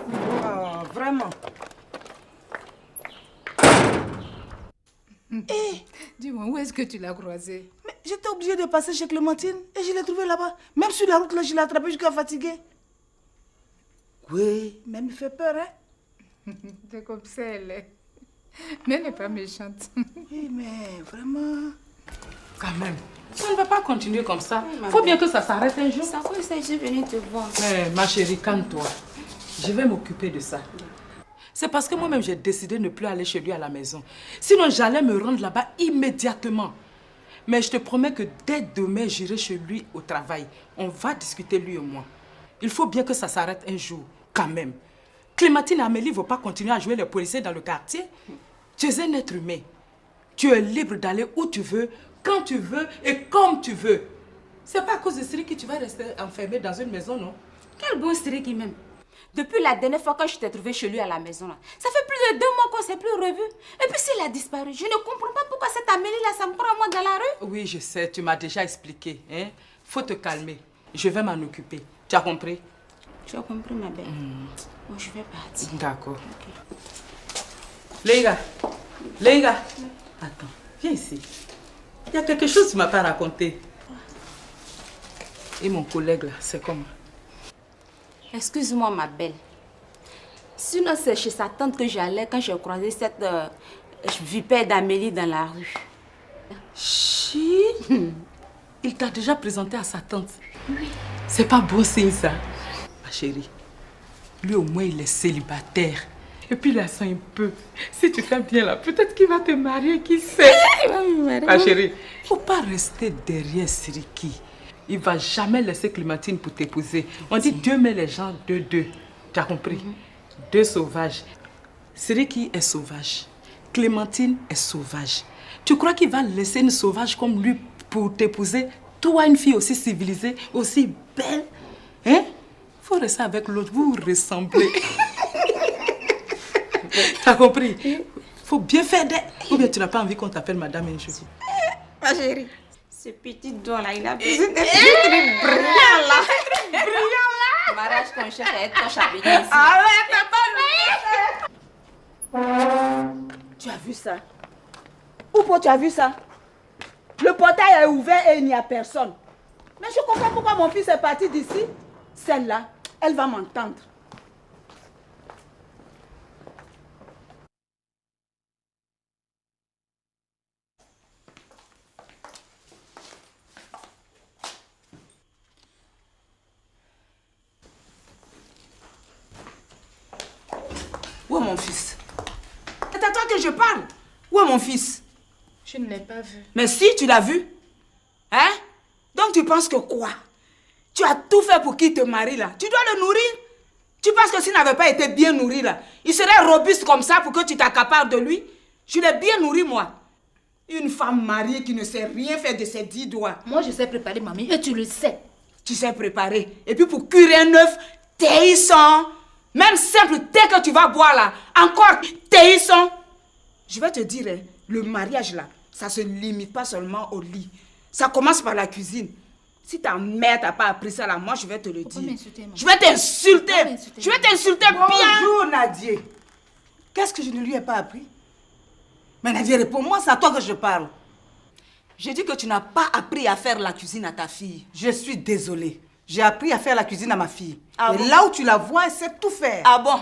S3: Oh, vraiment.
S12: Dis-moi, où est-ce que tu l'as croisé?
S5: Mais j'étais obligée de passer chez Clémentine et je l'ai trouvée là-bas. Même sur la route, là, je l'ai attrapée jusqu'à fatiguée. Oui, mais elle me fait peur, hein?
S12: C'est comme ça, elle est. Mais elle n'est pas méchante.
S5: Oui, mais vraiment...
S3: Quand même. Ça ne va pas continuer comme ça. Il faut bien que ça s'arrête un jour.
S10: Ça fait ça, je suis venue te voir.
S3: Mais ma chérie, calme-toi. Je vais m'occuper de ça. C'est parce que moi-même, j'ai décidé de ne plus aller chez lui à la maison. Sinon, j'allais me rendre là-bas immédiatement. Mais je te promets que dès demain, j'irai chez lui au travail. On va discuter, lui et moi. Il faut bien que ça s'arrête un jour, quand même. Clémentine et Amélie ne vont pas continuer à jouer les policiers dans le quartier. Tu es un être humain. Tu es libre d'aller où tu veux, quand tu veux et comme tu veux. C'est pas à cause de Siri que tu vas rester enfermé dans une maison, non?
S10: Quel bon Siri qui m'aime. Depuis la dernière fois que je t'ai trouvé chez lui à la maison, là, ça fait plus de 2 mois qu'on ne s'est plus revu. Et puis s'il a disparu, je ne comprends pas pourquoi cette Amélie-là, ça me prend moi dans la rue.
S3: Oui, je sais, tu m'as déjà expliqué. Hein? Faut te calmer. Je vais m'en occuper. Tu as compris?
S10: Tu as compris, ma belle. Moi, je vais partir.
S3: D'accord.
S10: Okay.
S3: Les gars. Attends, viens ici. Il y a quelque chose que tu ne m'as pas raconté. Et mon collègue, là, c'est comment?
S10: Excuse-moi, ma belle. Sinon, c'est chez sa tante que j'allais quand j'ai croisé cette vipère d'Amélie dans la rue.
S3: Chi? Il t'a déjà présenté à sa tante? Oui. C'est pas beau signe, ça. Ma chérie, lui au moins, il est célibataire. Et puis, il a ça un peu. Si tu fais bien là, peut-être qu'il va te marier, qui sait?
S10: Il va me marier.
S3: Ma chérie, il ne faut pas rester derrière Siriki. Il ne va jamais laisser Clémentine pour t'épouser. On dit Dieu met les gens deux. Tu as compris? Deux sauvages. Siriki est sauvage. Clémentine est sauvage. Tu crois qu'il va laisser une sauvage comme lui pour t'épouser? Toi, une fille aussi civilisée, aussi belle? Hein? Il faut rester avec l'autre. Vous ressemblez. Tu as compris? Il faut bien faire des... Ou bien tu n'as pas envie qu'on t'appelle madame un jour?
S10: Ma chérie. Ce petit doigt-là, il a besoin d'être brillant là. Brillant là. Mariage qu'on cherche à être ton chabignon ici.
S3: Arrête,
S5: pas. Tu as vu ça? Oupo, tu as vu ça? Le portail est ouvert et il n'y a personne. Mais je comprends pourquoi mon fils est parti d'ici. Celle-là, elle va m'entendre. Où est mon fils? C'est à toi que je parle. Où est mon fils?
S12: Je ne l'ai pas vu.
S5: Mais si, tu l'as vu. Hein? Donc tu penses que quoi? Tu as tout fait pour qu'il te marie là. Tu dois le nourrir. Tu penses que s'il n'avait pas été bien nourri là, il serait robuste comme ça pour que tu t'accapares de lui? Je l'ai bien nourri moi. Une femme mariée qui ne sait rien faire de ses 10 doigts.
S12: Moi je sais préparer mamie et tu le sais.
S5: Tu sais préparer. Et puis pour cuire un œuf, Téhisson. Même simple thé que tu vas boire là, encore Téhisson. Je vais te dire, hein, le mariage là, ça se limite pas seulement au lit. Ça commence par la cuisine. Si ta mère t'a pas appris ça là, moi je vais te le dire. Je vais t'insulter. Je vais t'insulter bien. Bonjour Nadia. Qu'est-ce que je ne lui ai pas appris? Mais Nadia, réponds-moi, c'est à toi que je parle. J'ai dit que tu n'as pas appris à faire la cuisine à ta fille. Je suis désolée. J'ai appris à faire la cuisine à ma fille. Ah et bon? Là où tu la vois, elle sait tout faire. Ah bon?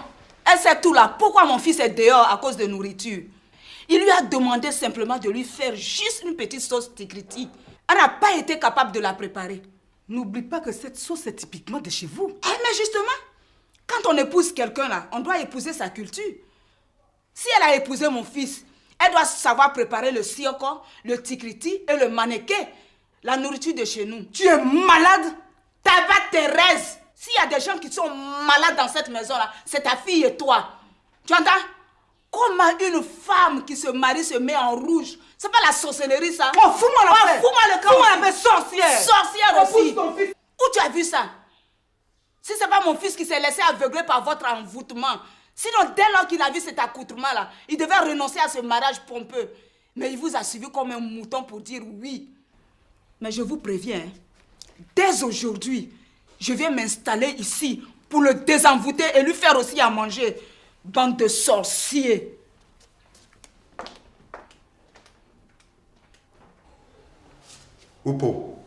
S5: Elle sait tout là. Pourquoi mon fils est dehors à cause de nourriture? Il lui a demandé simplement de lui faire juste une petite sauce tikriti. Elle n'a pas été capable de la préparer. N'oublie pas que cette sauce est typiquement de chez vous. Eh mais justement, quand on épouse quelqu'un là, on doit épouser sa culture. Si elle a épousé mon fils, elle doit savoir préparer le sioko, le tikriti et le manéké. La nourriture de chez nous. Tu es malade? Taba Thérèse, s'il y a des gens qui sont malades dans cette maison-là, c'est ta fille et toi. Tu entends? Comment une femme qui se marie se met en rouge? C'est pas la sorcellerie, ça? Oh, fous-moi la paix! Fous-moi le camp! Fous-moi la paix, sorcière! Sorcière aussi! Ton fils. Où tu as vu ça? Si c'est pas mon fils qui s'est laissé aveugler par votre envoûtement, sinon dès lors qu'il a vu cet accoutrement-là, il devait renoncer à ce mariage pompeux.
S3: Mais il vous a suivi comme un mouton pour dire oui. Mais je vous préviens, hein, dès aujourd'hui, je viens m'installer ici pour le désenvoûter et lui faire aussi à manger. Bande de sorciers.
S7: Oupo,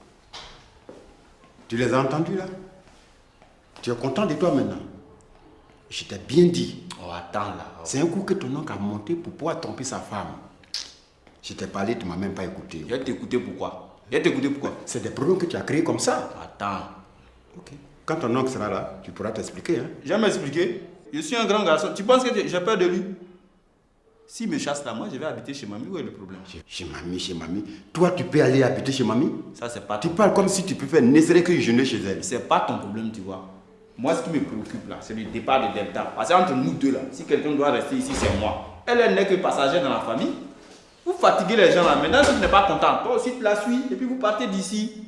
S7: tu les as entendus là? Tu es content de toi maintenant? Je t'ai bien dit.
S6: Oh, attends là.
S7: C'est un coup que ton oncle a monté pour pouvoir tromper sa femme. Je t'ai parlé, tu ne m'as même pas écouté.
S6: Je vais t'écouter pourquoi?
S7: C'est des problèmes que tu as créés comme ça.
S6: Attends.
S7: Ok. Quand ton oncle sera là, tu pourras t'expliquer. Hein?
S6: Je vais m'expliquer. Je suis un grand garçon. Tu penses que j'ai peur de lui? S'il me chasse là, moi je vais habiter chez mamie. Où est le problème?
S7: Chez mamie. Toi, tu peux aller habiter chez mamie?
S6: Ça, c'est pas.
S7: Tu parles comme si tu peux faire nécessaire que je ne chez elle.
S6: C'est pas ton problème, tu vois. Moi, ce qui me préoccupe là, c'est le départ de Delta. Parce qu'entre nous deux là, si quelqu'un doit rester ici, c'est moi. Elle n'est que passagère dans la famille. Vous fatiguez les gens là. Maintenant, si tu n'es pas content, toi aussi tu la suis et puis vous partez d'ici.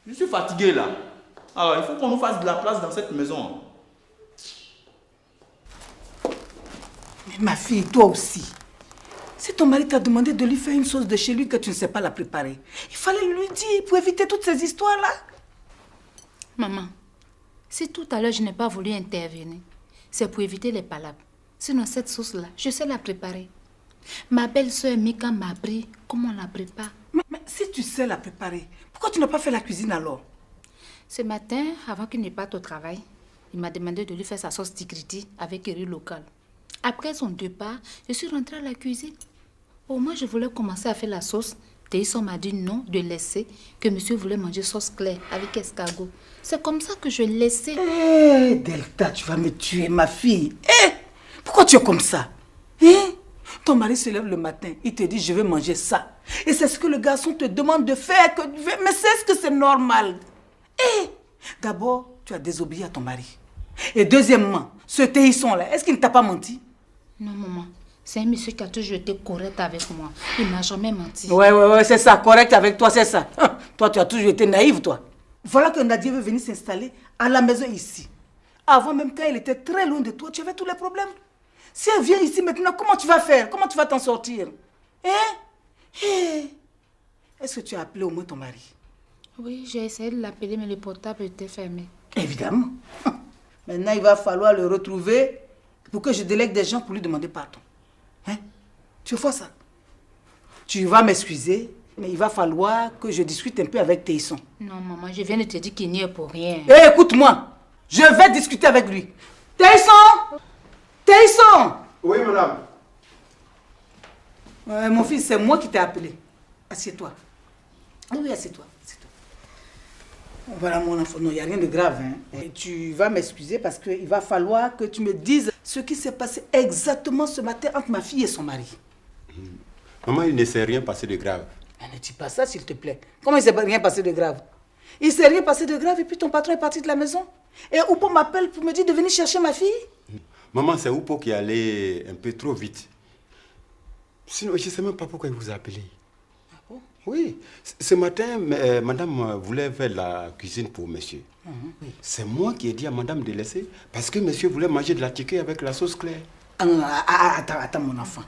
S6: Je suis fatigué là. Alors, il faut qu'on nous fasse de la place dans cette maison.
S3: Mais ma fille, toi aussi. Si ton mari t'a demandé de lui faire une sauce de chez lui que tu ne sais pas la préparer, il fallait lui dire pour éviter toutes ces histoires-là.
S12: Maman, si tout à l'heure je n'ai pas voulu intervenir, c'est pour éviter les palabres. Sinon, cette sauce-là, je sais la préparer. Ma belle-sœur Mika m'a appris comment on la prépare.
S3: Mais si tu sais la préparer, pourquoi tu n'as pas fait la cuisine alors?
S12: Ce matin, avant qu'il ne parte au travail, il m'a demandé de lui faire sa sauce tigriti avec riz local. Après son départ, je suis rentrée à la cuisine. Au moins, je voulais commencer à faire la sauce. Théison m'a dit non, de laisser, que monsieur voulait manger sauce claire avec escargot. C'est comme ça que je laissais.
S3: Hé, Delta, tu vas me tuer, ma fille. Hé, pourquoi tu es comme ça? Ton mari se lève le matin, il te dit je vais manger ça. Et c'est ce que le garçon te demande de faire. Mais c'est ce que c'est normal. D'abord, tu as désobéi à ton mari. Et deuxièmement, ce Théison-là, est-ce qu'il ne t'a pas menti?
S12: Non, maman. C'est un monsieur qui a toujours été correct avec moi. Il m'a jamais menti.
S3: Ouais, c'est ça. Correct avec toi, c'est ça. Toi, tu as toujours été naïve, toi. Voilà que Nadia veut venir s'installer à la maison ici. Avant même, quand elle était très loin de toi, tu avais tous les problèmes. Si elle vient ici maintenant, comment tu vas faire? Comment tu vas t'en sortir? Est-ce que tu as appelé au moins ton mari?
S12: Oui, j'ai essayé de l'appeler, mais le portable était fermé.
S3: Évidemment. Maintenant, il va falloir le retrouver pour que je délègue des gens pour lui demander pardon. Tu vois ça? Tu vas m'excuser, mais il va falloir que je discute un peu avec Théison.
S12: Non, maman, je viens de te dire qu'il n'y est pour rien.
S3: Écoute-moi, je vais discuter avec lui. Théison!
S7: Oui, madame.
S3: Mon fils, c'est moi qui t'ai appelé. Assieds-toi. Oui, assieds-toi. Voilà mon enfant, non, il n'y a rien de grave. Et tu vas m'excuser parce qu'il va falloir que tu me dises ce qui s'est passé exactement ce matin entre ma fille et son mari.
S7: Maman, il ne s'est rien passé de grave.
S3: Ne dis pas ça, s'il te plaît. Comment il ne s'est rien passé de grave? Il ne s'est rien passé de grave et puis ton patron est parti de la maison. Et Oupo m'appelle pour me dire de venir chercher ma fille.
S7: Maman, c'est Oupo qui allait un peu trop vite. Sinon, je ne sais même pas pourquoi il vous a appelé.
S3: Ah bon?
S7: Oui. Ce matin, madame voulait faire la cuisine pour monsieur.
S3: Oui.
S7: C'est moi qui ai dit à madame de laisser parce que monsieur voulait manger de la ticket avec la sauce claire.
S3: Attends, mon enfant.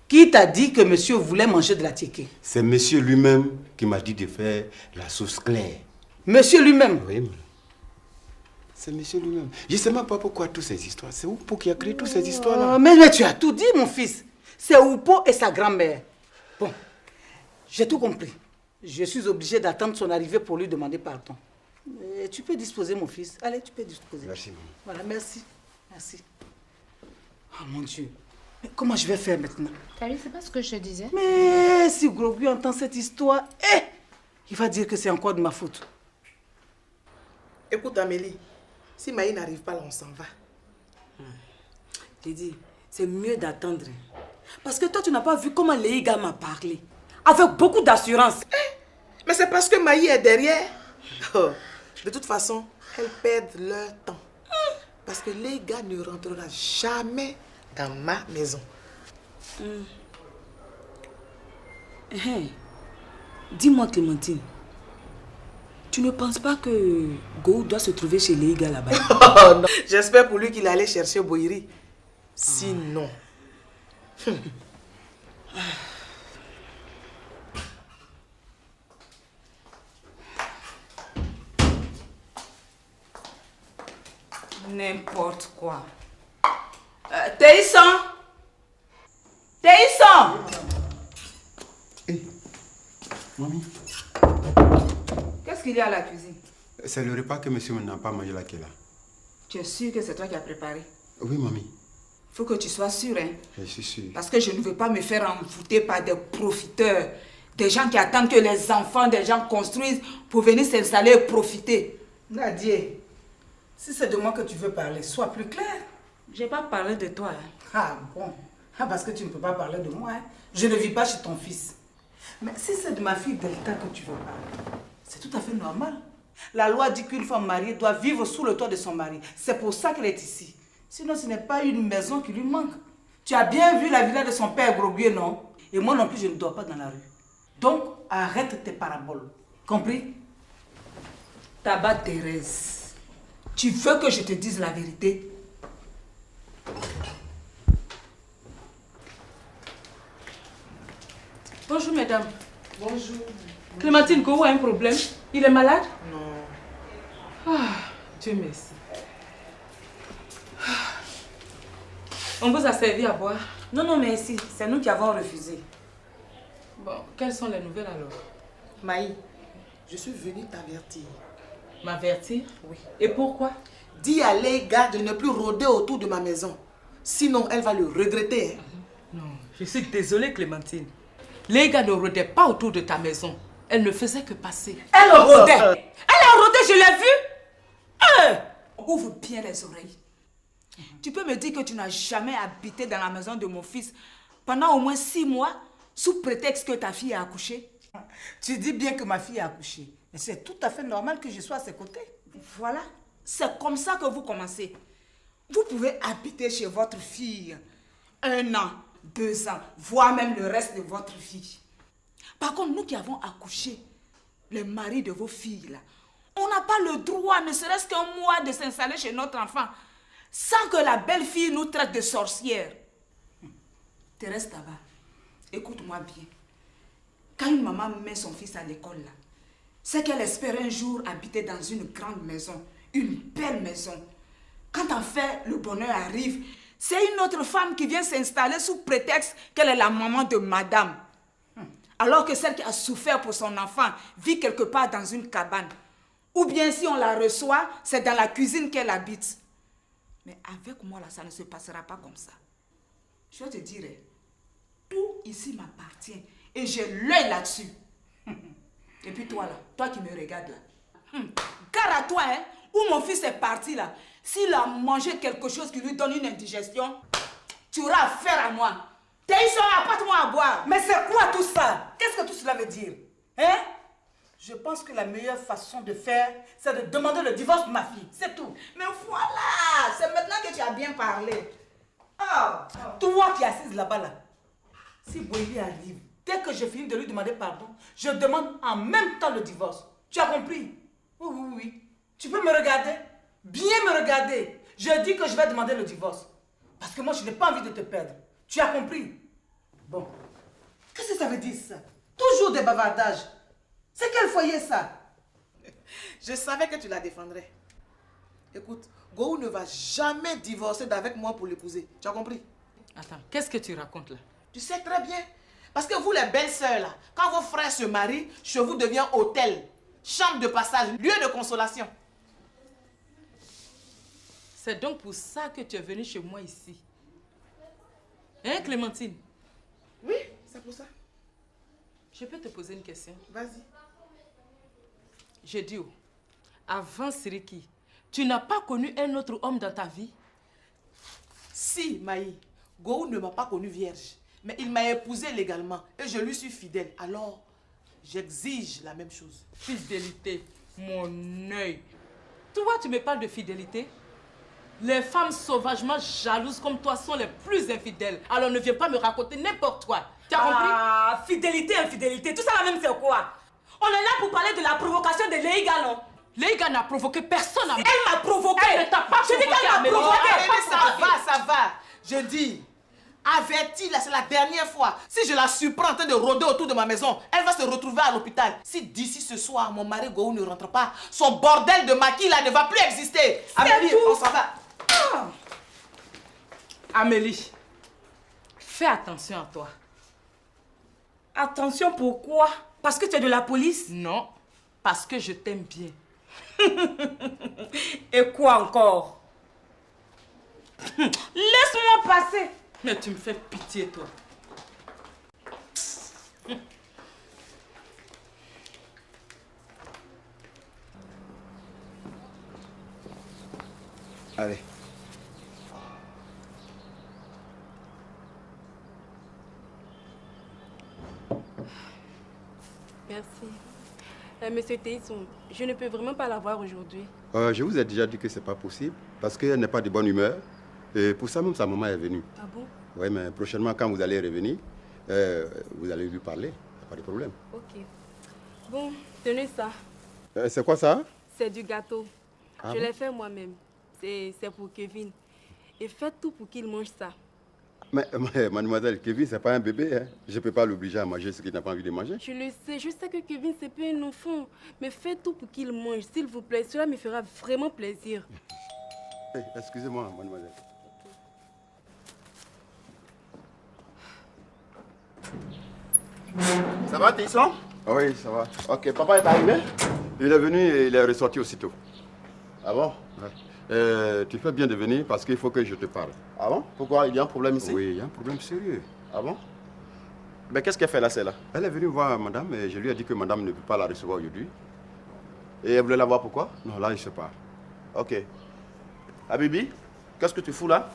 S3: Qui t'a dit que monsieur voulait manger de la ticket?
S7: C'est monsieur lui-même qui m'a dit de faire la sauce claire.
S3: Monsieur lui-même?
S7: Oui, madame. C'est monsieur lui-même. Je ne sais même pas pourquoi toutes ces histoires. C'est Oupo qui a créé toutes ces histoires-là.
S3: Mais tu as tout dit, mon fils. C'est Oupo et sa grand-mère. Bon, j'ai tout compris. Je suis obligée d'attendre son arrivée pour lui demander pardon. Tu peux disposer, mon fils. Allez, tu peux disposer.
S7: Merci, maman.
S3: Voilà, merci. Merci. Oh, mon Dieu. Mais comment je vais faire maintenant?
S12: T'as vu, c'est pas ce que je disais.
S3: Mais si Grogui entend cette histoire, il va dire que c'est encore de ma faute.
S2: Écoute, Amélie, si Maï n'arrive pas là, on s'en va.
S3: J'ai dit, c'est mieux d'attendre. Parce que toi, tu n'as pas vu comment Léiga m'a parlé. Avec beaucoup d'assurance.
S2: Mais c'est parce que Maï est derrière. Oh, de toute façon, elles perdent leur temps. Parce que les gars ne rentreront jamais dans ma maison.
S3: Dis-moi, Clémentine, tu ne penses pas que Go doit se trouver chez Léiga là-bas?
S2: Oh, non. J'espère pour lui qu'il allait chercher Boiri. Sinon...
S10: N'importe quoi. Théisson! Théisson!
S7: Mamie.
S10: Qu'est-ce qu'il y a à la cuisine?
S7: C'est le repas que monsieur n'a pas mangé là qui est là.
S10: Tu es sûr que c'est toi qui as préparé?
S7: Oui, mamie.
S10: Il faut que tu sois sûr, hein?
S7: Je suis sûr.
S10: Parce que je ne veux pas me faire envoûter par des profiteurs. Des gens qui attendent que les enfants des gens construisent pour venir s'installer et profiter.
S5: Nadia, si c'est de moi que tu veux parler, sois plus clair.
S10: Je n'ai pas parlé de toi. Hein.
S5: Ah bon? Ah, parce que tu ne peux pas parler de moi. Hein? Je ne vis pas chez ton fils. Mais si c'est de ma fille Delta que tu veux parler, c'est tout à fait normal. La loi dit qu'une femme mariée doit vivre sous le toit de son mari. C'est pour ça qu'elle est ici. Sinon, ce n'est pas une maison qui lui manque. Tu as bien vu la villa de son père Groguier, non? Et moi non plus, je ne dors pas dans la rue. Donc, arrête tes paraboles. Compris?
S10: Tabac Thérèse, tu veux que je te dise la vérité?
S5: Bonjour, mesdames.
S2: Bonjour.
S5: Clémentine, Gou a un problème? Il est malade?
S2: Non.
S5: Ah, Dieu merci. On vous a servi à boire?
S10: Non, non, merci. C'est nous qui avons refusé.
S5: Bon, quelles sont les nouvelles alors?
S2: Maï, je suis venue t'avertir.
S5: M'avertir?
S2: Oui.
S5: Et pourquoi?
S2: Dis à Leiga de ne plus rôder autour de ma maison. Sinon, elle va le regretter. Hein.
S5: Non, je suis désolée, Clémentine. Leiga ne rôdait pas autour de ta maison. Elle ne faisait que passer.
S10: Elle rôdait! Elle a rôdé, je l'ai vu! Ouvre bien les oreilles. Tu peux me dire que tu n'as jamais habité dans la maison de mon fils pendant au moins 6 mois sous prétexte que ta fille a accouché?
S5: Tu dis bien que ma fille a accouché. Mais c'est tout à fait normal que je sois à ses côtés.
S10: Voilà. C'est comme ça que vous commencez. Vous pouvez habiter chez votre fille 1 an, 2 ans, voire même le reste de votre vie. Par contre, nous qui avons accouché, les maris de vos filles, là, on n'a pas le droit, ne serait-ce qu'un mois, de s'installer chez notre enfant sans que la belle-fille nous traite de sorcière. Thérèse Tabac, écoute-moi bien. Quand une maman met son fils à l'école, là, c'est qu'elle espère un jour habiter dans une grande maison, une belle maison. Quand en fait le bonheur arrive, c'est une autre femme qui vient s'installer sous prétexte qu'elle est la maman de madame. Alors que celle qui a souffert pour son enfant vit quelque part dans une cabane. Ou bien si on la reçoit, c'est dans la cuisine qu'elle habite. Mais avec moi, là, ça ne se passera pas comme ça. Je te dirai, tout ici m'appartient et j'ai l'œil là-dessus. Et puis toi, là, toi qui me regardes, là. Gare à toi, hein, où mon fils est parti, là. S'il a mangé quelque chose qui lui donne une indigestion, tu auras affaire à moi. Théisson, apporte-moi à boire.
S5: Mais c'est quoi tout ça? Qu'est-ce que tout cela veut dire? Hein? Je pense que la meilleure façon de faire, c'est de demander le divorce de ma fille. C'est tout.
S10: Mais voilà, c'est maintenant que tu as bien parlé. Oh.
S5: Toi qui es assise là-bas, là. Si Boélie arrive, dès que je finis de lui demander pardon, je demande en même temps le divorce. Tu as compris? Oui, oui, oui. Tu peux me regarder? Bien me regarder. Je dis que je vais demander le divorce. Parce que moi, je n'ai pas envie de te perdre. Tu as compris? Bon. Qu'est-ce que ça veut dire, ça? Toujours des bavardages. C'est quel foyer, ça?
S2: Je savais que tu la défendrais. Écoute, Gou ne va jamais divorcer d'avec moi pour l'épouser. Tu as compris?
S5: Attends, qu'est-ce que tu racontes là?
S2: Tu sais très bien. Parce que vous, les belles-sœurs, là, quand vos frères se marient, chez vous devient hôtel, chambre de passage, lieu de consolation.
S5: C'est donc pour ça que tu es venue chez moi ici. Hein, Clémentine?
S2: Oui, c'est pour ça.
S5: Je peux te poser une question?
S2: Vas-y.
S5: Je dis, avant Siriki, tu n'as pas connu un autre homme dans ta vie?
S2: Si, Maï, Gou ne m'a pas connue vierge, mais il m'a épousée légalement et je lui suis fidèle. Alors, j'exige la même chose.
S5: Fidélité, mon œil. Toi, tu me parles de fidélité? Les femmes sauvagement jalouses comme toi sont les plus infidèles. Alors ne viens pas me raconter n'importe quoi. Tu as compris?
S3: Ah, fidélité, infidélité, tout ça la même c'est quoi? On est là pour parler de la provocation de Leiga, non?
S5: Leiga n'a provoqué personne à moi.
S3: Elle m'a provoqué.
S5: Elle ne t'a pas provoqué.
S3: Je dis qu'elle m'a provoqué.
S2: Ça va. Je dis, Avertis, là, c'est la dernière fois. Si je la surprends en train de rôder autour de ma maison, elle va se retrouver à l'hôpital. Si d'ici ce soir, mon mari Gohou ne rentre pas, son bordel de maquis là ne va plus exister. Amélie, on s'en va.
S5: Ah. Amélie, fais attention à toi. Attention pourquoi? Parce que tu es de la police?
S2: Non, parce que je t'aime bien.
S5: Et quoi encore? Laisse-moi passer. Mais tu me fais pitié, toi.
S7: Allez.
S9: Merci. Monsieur Teisson, je ne peux vraiment pas la voir aujourd'hui.
S7: Je vous ai déjà dit que c'est pas possible parce qu'elle n'est pas de bonne humeur. Et pour ça même, sa maman est venue.
S9: Ah bon?
S7: Oui, mais prochainement, quand vous allez revenir, vous allez lui parler. Pas de problème.
S9: Ok. Bon, tenez ça.
S7: C'est quoi ça?
S9: C'est du gâteau.
S7: Ah
S9: Je
S7: bon?
S9: l'ai fait moi-même. C'est pour Kevin. Et faites tout pour qu'il mange ça.
S7: Mais mademoiselle, Kevin, c'est pas un bébé. Hein. Je ne peux pas l'obliger à manger ce qu'il n'a pas envie de manger.
S9: Je le sais. Je sais que Kevin, c'est pas un enfant. Mais faites tout pour qu'il mange, s'il vous plaît. Cela me fera vraiment plaisir.
S7: Hey, excusez-moi, mademoiselle.
S6: Ça va, Teisson?
S7: Oui, ça va.
S6: Ok, papa est arrivé?
S7: Il est venu et il est ressorti aussitôt.
S6: Ah bon?
S7: Ouais. Tu fais bien de venir parce qu'il faut que je te parle.
S6: Ah bon? Pourquoi? Il y a un problème ici?
S7: Oui, il y a un problème sérieux.
S6: Ah bon? Mais qu'est-ce qu'elle fait là, celle-là?
S7: Elle est venue voir madame et je lui ai dit que madame ne peut pas la recevoir aujourd'hui.
S6: Et elle voulait la voir pourquoi?
S7: Non, là, je ne sais pas.
S6: Ok. Habibi, qu'est-ce que tu fous là?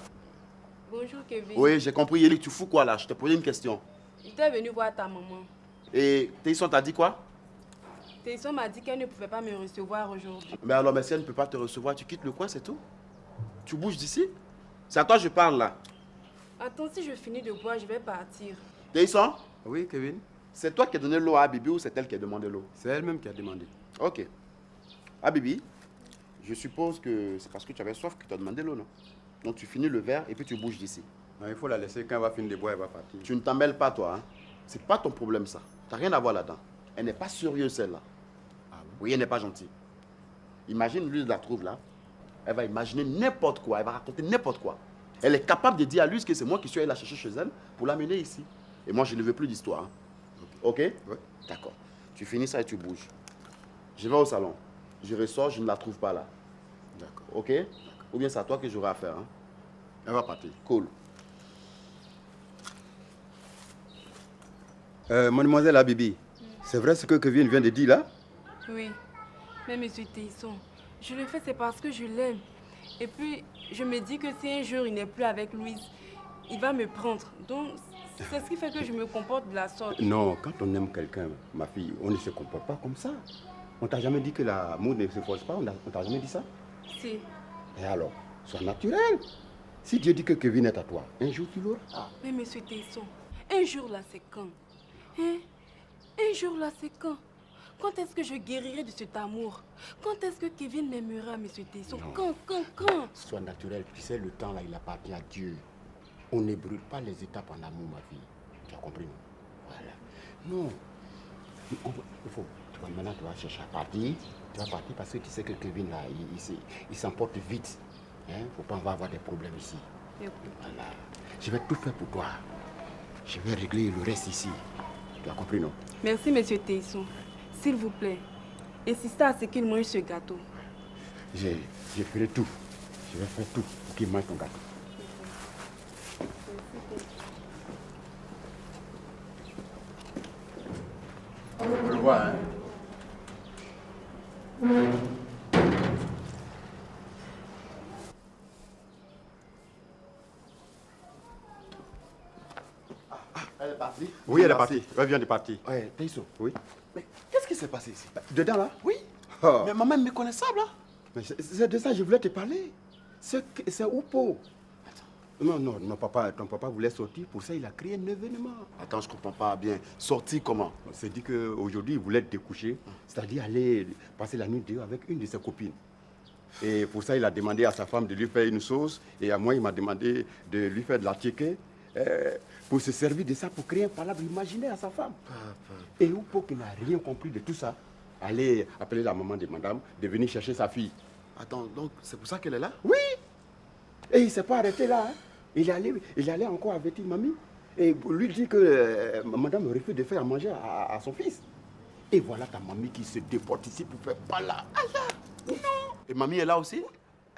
S9: Bonjour, Kevin.
S6: Oui, j'ai compris. Yeli, tu fous quoi là? Je t'ai posé une question.
S9: J'étais venue voir ta maman.
S6: Et Teisson t'a dit quoi?
S9: Teisson m'a dit qu'elle ne pouvait pas me recevoir aujourd'hui.
S6: Mais alors, mais si elle ne peut pas te recevoir, tu quittes le coin, c'est tout? Tu bouges d'ici? C'est à toi que je parle là.
S9: Attends, si je finis de boire, je vais partir.
S6: Teisson?
S7: Oui, Kevin?
S6: C'est toi qui as donné l'eau à Habibi ou c'est elle qui a demandé l'eau?
S7: C'est elle-même qui a demandé.
S6: Ok. Habibi, je suppose que c'est parce que tu avais soif que tu as demandé l'eau, non? Donc tu finis le verre et puis tu bouges d'ici.
S7: Il faut la laisser. Quand elle va finir de boire, elle va partir.
S6: Tu ne t'en mêles pas, toi. Hein? C'est pas ton problème, ça. Tu n'as rien à voir là-dedans. Elle n'est pas sérieuse, celle-là.
S7: Ah bon?
S6: Oui, elle n'est pas gentille. Imagine, lui, il la trouve là. Elle va imaginer n'importe quoi. Elle va raconter n'importe quoi. Elle est capable de dire à lui que c'est moi qui suis allé la chercher chez elle pour l'amener ici. Et moi, je ne veux plus d'histoire. Hein? Ok? Oui. D'accord. Tu finis ça et tu bouges. Je vais au salon. Je ressors, je ne la trouve pas là.
S7: D'accord.
S6: Ok? Ou bien c'est à toi que j'aurai affaire. Hein?
S7: Elle va partir.
S6: Cool.
S7: Mademoiselle Habibi, c'est vrai ce que Kevin vient de dire là?
S9: Oui. Mais monsieur Teisson, je le fais, c'est parce que je l'aime. Et puis, je me dis que si un jour il n'est plus avec Louise, il va me prendre. Donc, c'est ce qui fait que je me comporte de la sorte.
S7: Non, quand on aime quelqu'un, ma fille, on ne se comporte pas comme ça. On t'a jamais dit que l'amour ne se force pas? On t'a jamais dit ça?
S9: Si.
S7: Et alors, sois naturel. Si Dieu dit que Kevin est à toi, un jour tu l'auras.
S9: Mais monsieur Teisson, un jour là, c'est quand? Hein? Un jour là, c'est quand? Quand est-ce que je guérirai de cet amour? Quand est-ce que Kevin m'aimera, monsieur Teisson? Quand?
S6: Sois naturel. Tu sais, le temps là, il appartient à Dieu. On ne brûle pas les étapes en amour, ma fille. Tu as compris, non? Voilà. Non. Il faut. Maintenant, tu vas chercher à partir. Tu vas partir parce que tu sais que Kevin, là, il s'emporte vite. Il ne faut pas avoir des problèmes ici. Voilà. Je vais tout faire pour toi. Je vais régler le reste ici. Tu as compris, non?
S9: Merci, monsieur Teisson. S'il vous plaît, insistez à ce qu'il mange ce gâteau.
S7: Je ferai tout. Je vais faire tout pour qu'il mange ton gâteau.
S6: Je le vois, hein? Elle est partie?
S7: Oui, elle est partie. Elle vient de partir.
S6: Ouais, Teisson.
S7: Oui.
S6: Mais qu'est-ce qui s'est passé ici?
S7: Dedans, là?
S6: Oui.
S7: Oh.
S6: Mais maman est méconnaissable, là.
S7: Mais c'est de ça que je voulais te parler. C'est Oupo. Non, papa, ton papa voulait sortir. Pour ça, il a créé un événement.
S6: Attends, je comprends pas bien. Sortir comment?
S7: On s'est dit qu'aujourd'hui, il voulait te coucher. C'est-à-dire aller passer la nuit dehors avec une de ses copines. Et pour ça, il a demandé à sa femme de lui faire une sauce. Et à moi, il m'a demandé de lui faire de la tchéké. pour se servir de ça pour créer un palabre imaginaire à sa femme. Et Oupo qui n'a rien compris de tout ça, allait appeler la maman de madame de venir chercher sa fille.
S11: Attends, donc c'est pour ça qu'elle est là?
S7: Oui. Et il ne s'est pas arrêté là. Hein. Il allait encore avertir mamie. Et lui dit que madame refuse de faire à manger à son fils. Et voilà ta mamie qui se déporte ici pour faire pas là. Non.
S11: Et mamie est là aussi?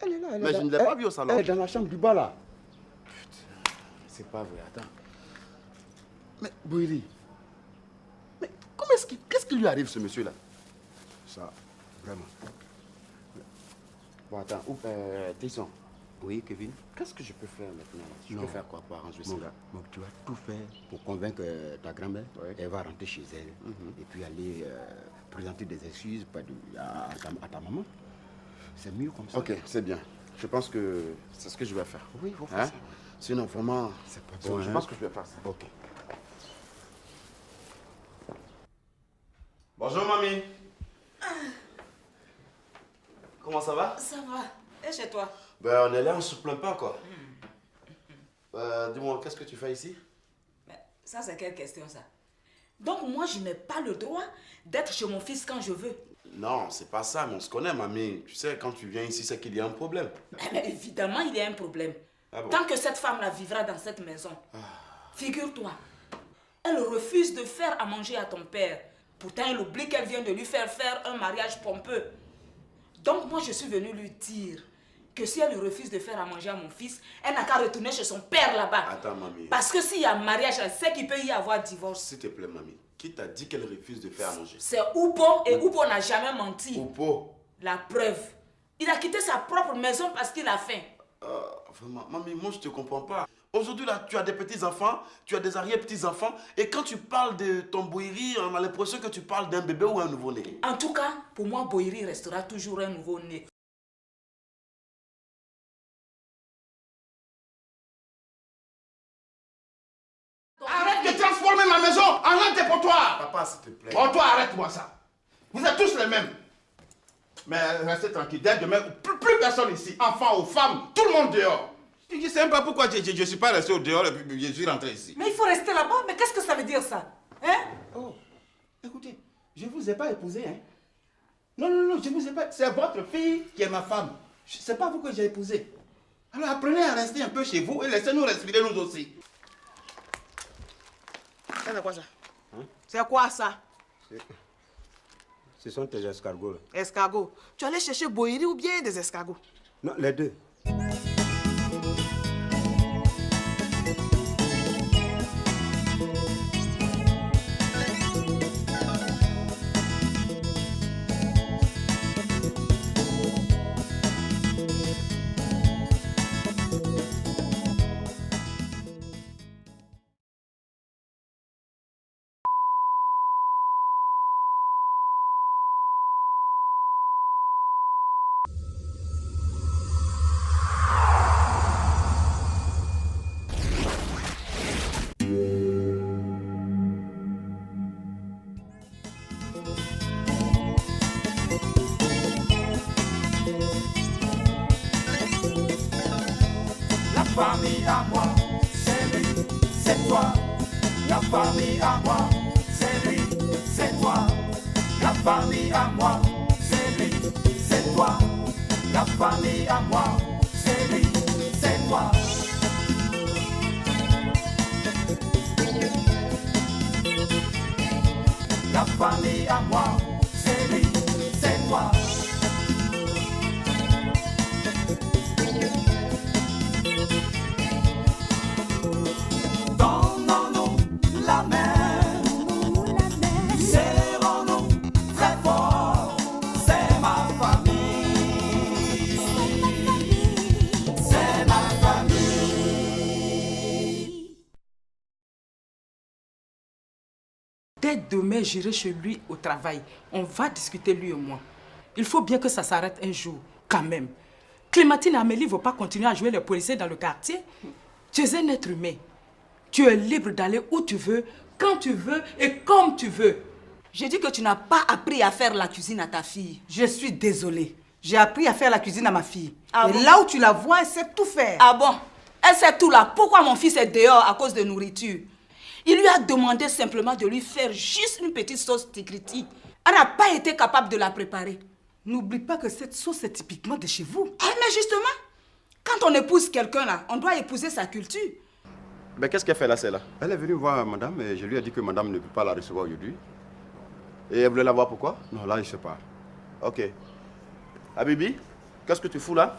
S7: Elle est là.
S11: Mais je ne l'ai pas vue au salon.
S7: Elle est dans la chambre du bas là.
S11: Putain, c'est pas vrai, attends. Mais Boiri, mais comment qu'est-ce qui lui arrive ce monsieur-là?
S7: Ça, vraiment. Bon, attends, Tesson. Oui, Kevin. Qu'est-ce que je peux faire maintenant? Je peux faire quoi pour arranger ça? Donc, tu vas tout faire pour convaincre ta grand-mère. Elle va rentrer chez elle et puis aller présenter des excuses à ta maman. C'est mieux comme ça.
S11: Ok, c'est bien. Je pense que c'est ce que je vais faire.
S7: Oui, il faut faire ça.
S11: Sinon, vraiment,
S7: c'est pas bon.
S11: Je pense que je vais faire ça.
S7: Ok.
S11: Bonjour, mamie. Comment ça va?
S10: Ça va. Et chez toi?
S11: Ben, on est là, on se plaint pas, quoi. Dis-moi, qu'est-ce que tu fais ici?
S10: Ça, c'est quelle question, ça? Donc, moi, je n'ai pas le droit d'être chez mon fils quand je veux.
S11: Non, c'est pas ça, mais on se connaît, mamie. Tu sais, quand tu viens ici, c'est qu'il y a un problème.
S10: Mais évidemment, il y a un problème.
S11: Ah bon?
S10: Tant que cette femme-là vivra dans cette maison, figure-toi, elle refuse de faire à manger à ton père. Pourtant, elle oublie qu'elle vient de lui faire un mariage pompeux. Donc, moi, je suis venue lui dire que si elle refuse de faire à manger à mon fils, elle n'a qu'à retourner chez son père là-bas.
S11: Attends, mamie.
S10: Parce que s'il y a mariage, elle sait qu'il peut y avoir divorce.
S11: S'il te plaît, mamie. Qui t'a dit qu'elle refuse de faire à manger?
S10: C'est Oupo, et Oupo n'a jamais menti.
S11: Oupo?
S10: La preuve. Il a quitté sa propre maison parce qu'il a faim.
S11: Vraiment, mamie, moi, je te comprends pas. Aujourd'hui, là, tu as des petits-enfants, tu as des arrière-petits-enfants, et quand tu parles de ton Boiri, on a l'impression que tu parles d'un bébé ou un nouveau-né.
S10: En tout cas, pour moi, Boiri restera toujours un nouveau-né.
S6: Arrête de transformer ma maison en un dépotoir.
S11: Papa, s'il te plaît.
S6: Oh, toi, arrête-moi ça. Vous êtes tous les mêmes. Mais restez tranquille. Dès demain, plus personne ici. Enfants ou femmes, tout le monde dehors. Je ne sais même pas pourquoi je ne suis pas resté au dehors et puis je suis rentré ici.
S10: Mais il faut rester là-bas. Mais qu'est-ce que ça veut dire, ça? Hein?
S6: Oh, écoutez, je ne vous ai pas épousé, hein. Non, je ne vous ai pas... C'est votre fille qui est ma femme. Ce n'est pas vous que j'ai épousé. Alors apprenez à rester un peu chez vous et laissez-nous respirer nous aussi.
S2: C'est quoi ça? C'est quoi ça?
S7: Ce sont tes escargots.
S2: Escargots? Tu allais chercher Boiri ou bien des escargots?
S7: Non, les deux.
S1: famille à moi, c'est lui, c'est toi. La famille à moi, c'est lui, c'est toi. La famille à moi, c'est lui, c'est toi. La famille à moi, c'est lui, c'est toi. La famille à moi, c'est lui, c'est toi. Donnons-nous la main, serrons-nous très fort, c'est ma famille, c'est ma famille.
S5: Dès demain, j'irai chez lui au travail. On va discuter, lui et moi. Il faut bien que ça s'arrête un jour, quand même. Clémentine et Amélie ne vont pas continuer à jouer les policiers dans le quartier. Tu es un être humain. Tu es libre d'aller où tu veux, quand tu veux et comme tu veux.
S10: J'ai dit que tu n'as pas appris à faire la cuisine à ta fille.
S2: Je suis désolée. J'ai appris à faire la cuisine à ma fille.
S10: Ah
S2: et
S10: bon?
S2: là où tu la vois, elle sait tout faire.
S10: Ah bon? Elle sait tout là. Pourquoi mon fils est dehors à cause de nourriture? Il lui a demandé simplement de lui faire juste une petite sauce tigriti. Elle n'a pas été capable de la préparer.
S5: N'oublie pas que cette sauce est typiquement de chez vous.
S10: Ah, mais justement, quand on épouse quelqu'un là, on doit épouser sa culture.
S7: Mais qu'est-ce qu'elle fait là, celle-là? Elle est venue voir madame et je lui ai dit que madame ne peut pas la recevoir aujourd'hui. Et elle voulait la voir pourquoi? Non, là, je ne sais pas. Ok. Habibi, qu'est-ce que tu fous là?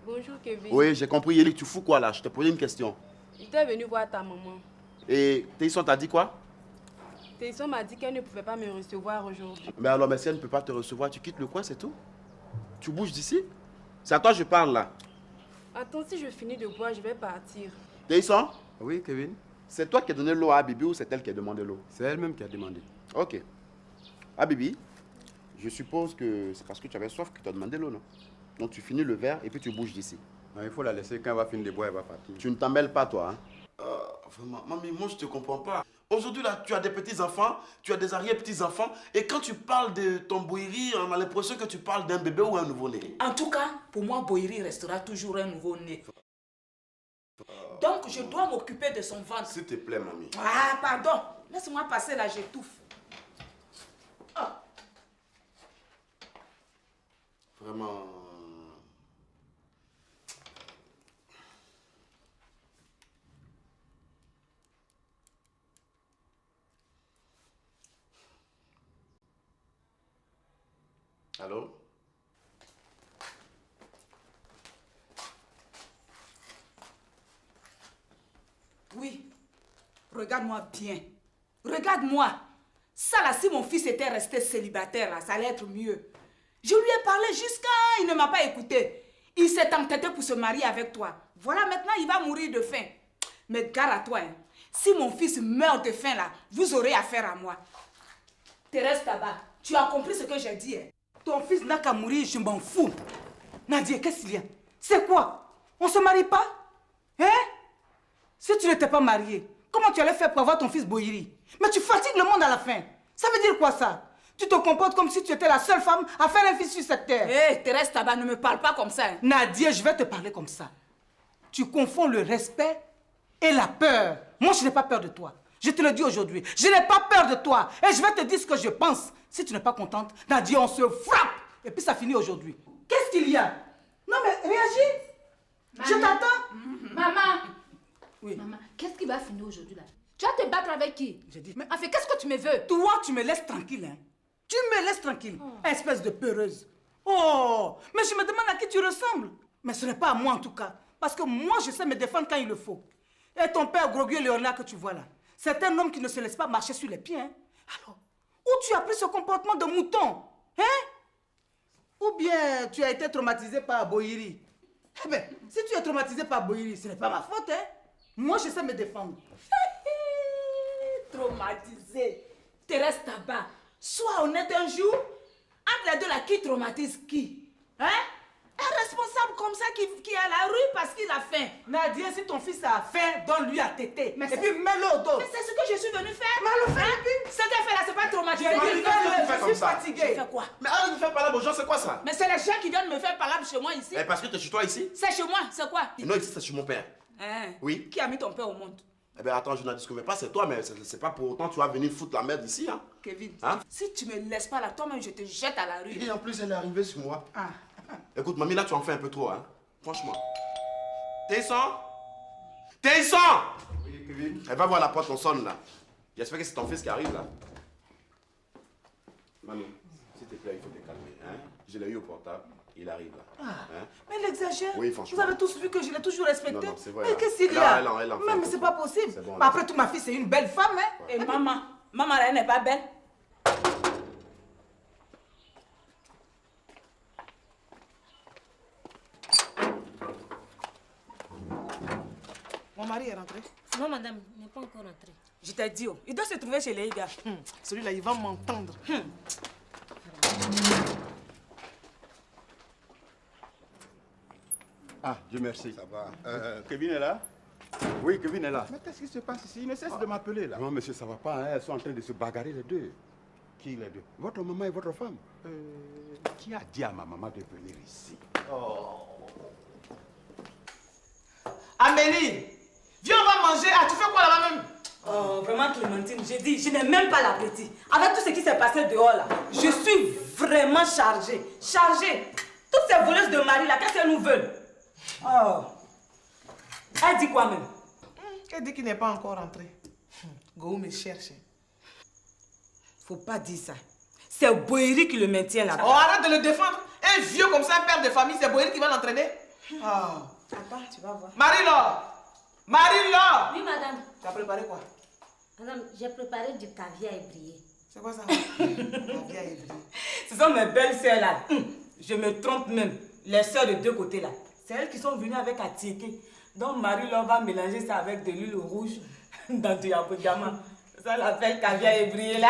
S9: Bonjour Kevin.
S7: Oui, j'ai compris. Yeli, tu fous quoi là? Je t'ai posé une question.
S9: J'étais venue voir ta maman.
S7: Et Téisson t'a dit quoi?
S9: Téisson m'a dit qu'elle ne pouvait pas me recevoir aujourd'hui.
S7: Mais alors, mais si elle ne peut pas te recevoir, tu quittes le coin, c'est tout? Tu bouges d'ici? C'est à toi que je parle là.
S9: Attends, si je finis de boire, je vais partir.
S7: Téisson?
S13: Oui, Kevin.
S7: C'est toi qui as donné l'eau à Habibi ou c'est elle qui a demandé l'eau?
S13: C'est elle-même qui a demandé.
S7: Ok. Habibi, je suppose que c'est parce que tu avais soif que tu as demandé l'eau, non? Donc tu finis le verre et puis tu bouges d'ici.
S13: Il faut la laisser, quand elle va finir de boire, elle va partir.
S7: Tu ne t'en mêles pas, toi, hein?
S11: Vraiment, mamie, moi je te comprends pas. Aujourd'hui là, tu as des petits-enfants, tu as des arrière-petits-enfants, et quand tu parles de ton Boiri, on a l'impression que tu parles d'un bébé ou un nouveau-né.
S10: En tout cas, pour moi, Boiri restera toujours un nouveau-né. Donc, je dois m'occuper de son ventre.
S11: S'il te plaît, mamie.
S10: Ah, pardon. Laisse-moi passer là, j'étouffe. Oh.
S11: Vraiment... Allô?
S10: Oui. Regarde-moi bien. Regarde-moi. Ça là, si mon fils était resté célibataire là, ça allait être mieux. Je lui ai parlé jusqu'à... Il ne m'a pas écouté. Il s'est entêté pour se marier avec toi. Voilà, maintenant il va mourir de faim. Mais gare à toi, hein. Si mon fils meurt de faim là, vous aurez affaire à moi. Thérèse Tabac, tu as compris ce que j'ai dit, hein?
S5: Ton fils n'a qu'à mourir, je m'en fous. Nadia, qu'est-ce qu'il y a? C'est quoi? On se marie pas? Hein? Si tu n'étais pas marié, comment tu allais faire pour avoir ton fils Boiri? Mais tu fatigues le monde à la fin. Ça veut dire quoi ça? Tu te comportes comme si tu étais la seule femme à faire un fils sur cette terre.
S10: Hé, Thérèse Tabac, ne me parle pas comme ça. Hein.
S5: Nadia, je vais te parler comme ça. Tu confonds le respect et la peur. Moi, je n'ai pas peur de toi. Je te le dis aujourd'hui. Je n'ai pas peur de toi. Et je vais te dire ce que je pense. Si tu n'es pas contente, Nadia, on se frappe. Et puis ça finit aujourd'hui. Qu'est-ce qu'il y a? Non mais réagis.
S12: Maman.
S5: Je t'attends.
S12: Maman.
S5: Oui.
S12: Maman, qu'est-ce qui va finir aujourd'hui là? Tu vas te battre avec qui?
S5: J'ai dit.
S12: Mais en fait, qu'est-ce que tu me veux?
S5: Toi, tu me laisses tranquille, hein? Tu me laisses tranquille. Espèce de peureuse. Oh, mais je me demande à qui tu ressembles. Mais ce n'est pas à moi en tout cas. Parce que moi, je sais me défendre quand il le faut. Et ton père Groguier Léonard que tu vois là, c'est un homme qui ne se laisse pas marcher sur les pieds, hein? Alors, où tu as pris ce comportement de mouton? Hein? Ou bien tu as été traumatisé par Boiri? Eh bien, si tu es traumatisé par Boiri, ce n'est pas ma faute, hein? Moi, je sais me défendre.
S10: Traumatisé. Thérèse Tabac, sois honnête un jour. Entre les deux là, qui traumatise qui? Hein? Un responsable comme ça qui est à la rue parce qu'il a faim.
S5: Nadia, si ton fils a faim, donne-lui à téter. Et puis mets-le au dos.
S10: Mais c'est ce que je suis venue faire.
S5: Mais le fais,
S10: Ce qu'elle fait là, c'est pas traumatisé.
S5: je suis fatiguée.
S10: Tu fais quoi?
S11: Mais arrête de faire parler aux gens, c'est quoi ça?
S10: Mais c'est les gens qui viennent me faire palabre chez moi ici.
S11: Eh, parce que tu es chez toi ici?
S10: C'est chez moi, c'est quoi?
S11: Non, ici c'est chez mon père.
S10: Hein?
S11: Oui.
S10: Qui a mis ton père au monde?
S11: Eh bien attends, je n'en discute pas, c'est toi, mais c'est pas pour autant que tu vas venir foutre la merde ici, hein?
S10: Kevin,
S11: Hein?
S10: si tu me laisses pas là, toi-même, je te jette à la rue.
S11: Et en plus, elle est arrivée sur moi.
S10: Ah.
S11: Écoute, mamie, là, tu en fais un peu trop, hein? Franchement. Téisson? Téisson!
S13: Oui, Kevin.
S11: Elle va voir la porte, on sonne, là. J'espère que c'est ton fils qui arrive, là. Mamie, s'il te plaît, il faut te calmer, hein? Je l'ai eu au portable, il arrive, là.
S5: Ah.
S11: Hein?
S5: Mais il exagère.
S11: Oui, franchement.
S5: Vous avez tous vu que je l'ai toujours respecté.
S11: Non, c'est vrai.
S5: Mais qu'est-ce qu'il y
S11: Elle
S5: a?
S11: en fait un
S5: Mais
S11: peu
S5: c'est
S11: trop.
S5: pas possible.
S11: C'est bon,
S5: Mais
S11: là.
S5: après tout, ma fille, c'est une belle femme, hein?
S10: Et maman, elle n'est pas belle.
S5: Mon mari est rentré.
S8: Non, madame, il n'est pas encore rentré.
S5: Je t'ai dit, oh, il doit se trouver chez les gars. Celui-là, il va m'entendre.
S13: Ah, Dieu merci.
S6: Ça va.
S13: Kevin est là? Oui, Kevin est là.
S6: Mais qu'est-ce qui se passe ici? Il ne cesse de m'appeler là.
S13: Non, monsieur, ça va pas. Hein. Elles sont en train de se bagarrer les deux.
S6: Qui les deux?
S13: Votre maman et votre femme. Qui a dit à ma maman de venir ici?
S5: À
S2: Amélie, viens, on va manger. Ah, tu fais quoi là-bas même?
S3: Oh, vraiment, Clémentine, j'ai dit, je n'ai même pas l'appétit. Avec tout ce qui s'est passé dehors là, je suis vraiment chargée. Chargée. Toutes ces voleuses de mari là, qu'est-ce qu'elles nous veulent? Oh. Elle dit quoi même?
S2: Elle dit qu'il n'est pas encore rentré. Go me cherche.
S3: Faut pas dire ça. C'est Boéry qui le maintient là-bas.
S2: Oh, arrête de le défendre. Un vieux comme ça, un père de famille, c'est Boéry qui va l'entraîner. Oh.
S8: Attends, tu vas voir.
S2: Marie-Laure! Marie-Laure!
S8: Oui, madame.
S2: Tu as préparé quoi?
S8: Madame, j'ai préparé du caviar ébrié.
S2: C'est quoi ça? Caviar ébrié.
S3: Ce sont mes belles sœurs là. Je me trompe même. Les sœurs de deux côtés là. C'est elles qui sont venues avec Atieke. Donc Marie-Laure va mélanger ça avec de l'huile rouge dans du yaboudama. Ça l'appelle caviar ébrié là.